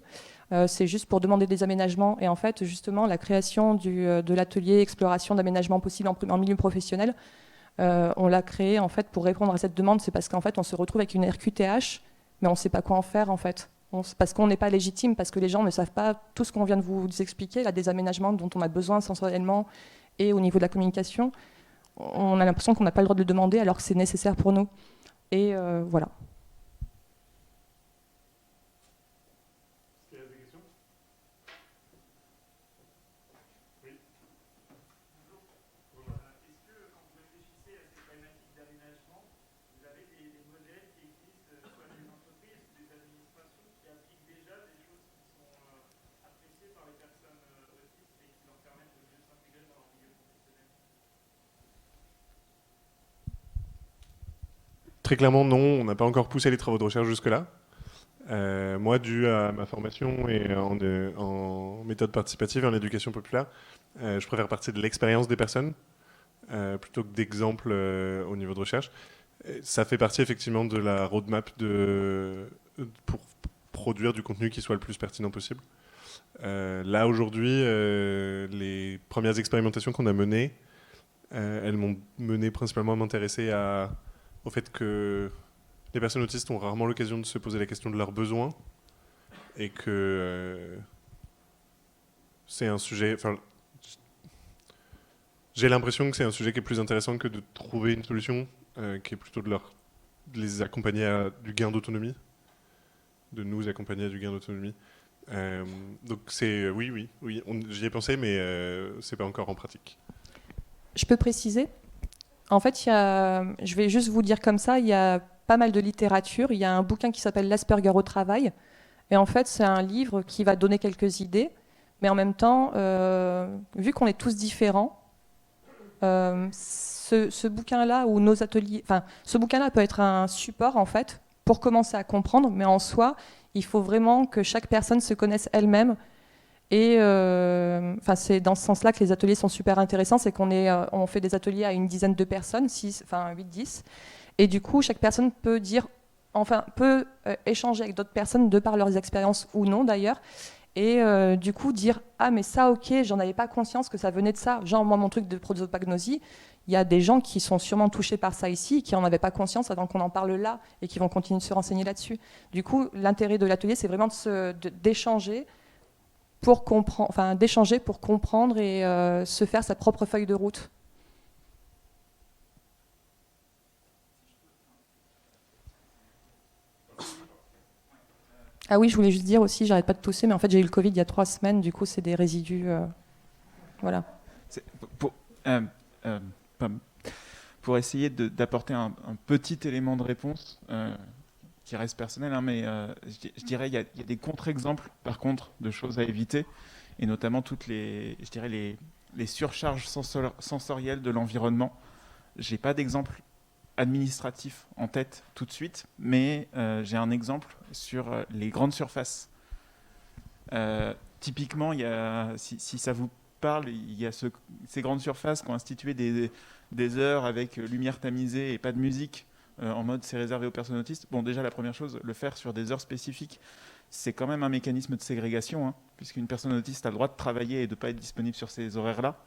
Speaker 2: C'est juste pour demander des aménagements. Et en fait, justement, la création de l'atelier exploration d'aménagements possibles en milieu professionnel, on l'a créé en fait pour répondre à cette demande. C'est parce qu'en fait, on se retrouve avec une RQTH, mais on ne sait pas quoi en faire en fait. Parce qu'on n'est pas légitime, parce que les gens ne savent pas tout ce qu'on vient de vous expliquer, là, des aménagements dont on a besoin sensoriellement et au niveau de la communication. On a l'impression qu'on n'a pas le droit de le demander alors que c'est nécessaire pour nous. Et voilà.
Speaker 1: Très clairement, non, on n'a pas encore poussé les travaux de recherche jusque-là. Moi, dû à ma formation et en méthode participative et en éducation populaire, je préfère partir de l'expérience des personnes plutôt que d'exemples au niveau de recherche. Ça fait partie effectivement de la roadmap pour produire du contenu qui soit le plus pertinent possible. Là, aujourd'hui, les premières expérimentations qu'on a menées, elles m'ont mené principalement à m'intéresser au fait que les personnes autistes ont rarement l'occasion de se poser la question de leurs besoins et que c'est un sujet... J'ai l'impression que c'est un sujet qui est plus intéressant que de trouver une solution, qui est plutôt de les accompagner à du gain d'autonomie, de nous accompagner à du gain d'autonomie. Donc oui, j'y ai pensé, mais c'est pas encore en pratique.
Speaker 2: Je peux préciser ? En fait, je vais juste vous dire comme ça, il y a pas mal de littérature. Il y a un bouquin qui s'appelle L'Asperger au travail. Et en fait, c'est un livre qui va donner quelques idées. Mais en même temps, vu qu'on est tous différents, ce bouquin-là ou nos ateliers, enfin, ce bouquin-là peut être un support en fait pour commencer à comprendre. Mais en soi, il faut vraiment que chaque personne se connaisse elle-même. Et c'est dans ce sens-là que les ateliers sont super intéressants, c'est on fait des ateliers à une dizaine de personnes, 8-10, et du coup chaque personne peut échanger avec d'autres personnes de par leurs expériences ou non d'ailleurs, et du coup dire ah mais ça ok, j'en avais pas conscience que ça venait de ça, genre moi mon truc de prosopagnosie, il y a des gens qui sont sûrement touchés par ça ici, qui n'en avaient pas conscience avant qu'on en parle là, et qui vont continuer de se renseigner là-dessus. Du coup l'intérêt de l'atelier c'est vraiment d'échanger pour comprendre, d'échanger pour comprendre et se faire sa propre feuille de route. Ah oui, je voulais juste dire aussi, j'arrête pas de tousser, mais en fait j'ai eu le Covid il y a 3 semaines, du coup c'est des résidus, voilà.
Speaker 4: Pour essayer d'apporter un petit élément de réponse qui reste personnel, hein, mais je dirais il y a des contre-exemples par contre de choses à éviter, et notamment toutes les surcharges sensorielles de l'environnement. J'ai pas d'exemple administratif en tête tout de suite, mais j'ai un exemple sur les grandes surfaces. Typiquement, si ça vous parle, il y a ces grandes surfaces qui ont institué des heures avec lumière tamisée et pas de musique, en mode c'est réservé aux personnes autistes. Bon, déjà, la première chose, le faire sur des heures spécifiques, c'est quand même un mécanisme de ségrégation, hein, puisqu'une personne autiste a le droit de travailler et de ne pas être disponible sur ces horaires-là.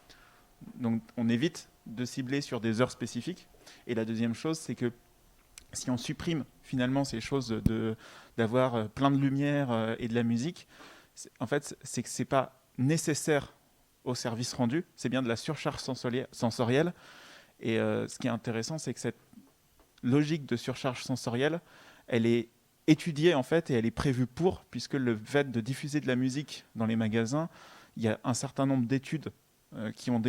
Speaker 4: Donc, on évite de cibler sur des heures spécifiques. Et la deuxième chose, c'est que si on supprime finalement ces choses d'avoir plein de lumière et de la musique, en fait, c'est que ce n'est pas nécessaire au service rendu, c'est bien de la surcharge sensorielle. Et ce qui est intéressant, c'est que cette logique de surcharge sensorielle, elle est étudiée en fait et elle est prévue puisque le fait de diffuser de la musique dans les magasins, il y a un certain nombre d'études qui ont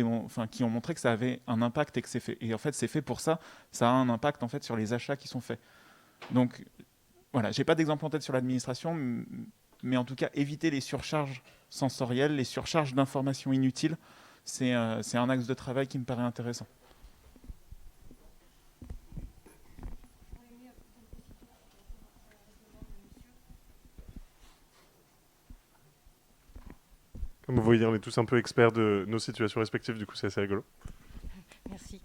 Speaker 4: montré que ça avait un impact et que c'est fait. Et en fait, c'est fait pour ça. Ça a un impact en fait sur les achats qui sont faits. Donc voilà, j'ai pas d'exemple en tête sur l'administration, mais en tout cas, éviter les surcharges sensorielles, les surcharges d'informations inutiles, c'est un axe de travail qui me paraît intéressant.
Speaker 1: Comme vous voyez, on est tous un peu experts de nos situations respectives, du coup c'est assez rigolo.
Speaker 5: Merci.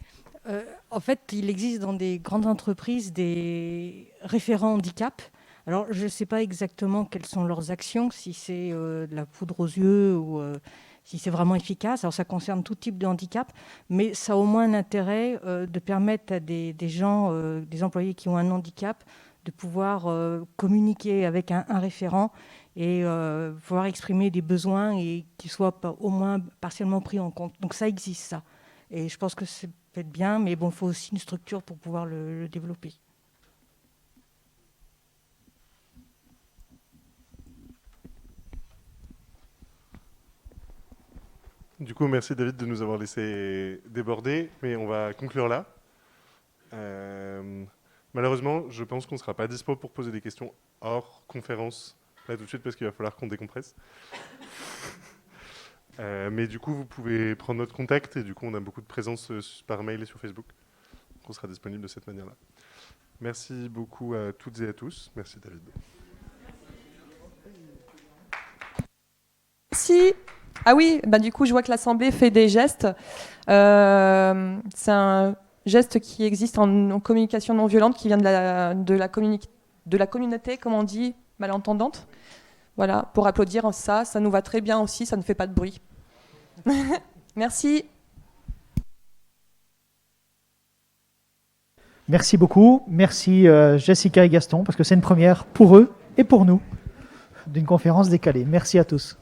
Speaker 5: En fait, il existe dans des grandes entreprises des référents handicap. Alors, je ne sais pas exactement quelles sont leurs actions, si c'est de la poudre aux yeux ou si c'est vraiment efficace. Alors, ça concerne tout type de handicap, mais ça a au moins un intérêt de permettre à des gens, des employés qui ont un handicap, de pouvoir communiquer avec un référent et pouvoir exprimer des besoins et qu'ils soient au moins partiellement pris en compte. Donc ça existe, ça. Et je pense que c'est peut-être bien, mais bon, il faut aussi une structure pour pouvoir le développer.
Speaker 1: Du coup, merci David de nous avoir laissé déborder, mais on va conclure là. Malheureusement, je pense qu'on ne sera pas dispo pour poser des questions hors conférence là tout de suite parce qu'il va falloir qu'on décompresse. Mais du coup, vous pouvez prendre notre contact et du coup, on a beaucoup de présence par mail et sur Facebook. Donc, on sera disponible de cette manière-là. Merci beaucoup à toutes et à tous. Merci David.
Speaker 2: Merci. Ah oui, bah du coup, je vois que l'Assemblée fait des gestes. C'est un geste qui existe en communication non violente, qui vient de la communauté, comme on dit, malentendante. Voilà, pour applaudir ça nous va très bien aussi, ça ne fait pas de bruit. Merci.
Speaker 6: Merci beaucoup. Merci Jessica et Gaston, parce que c'est une première pour eux et pour nous d'une conférence décalée. Merci à tous.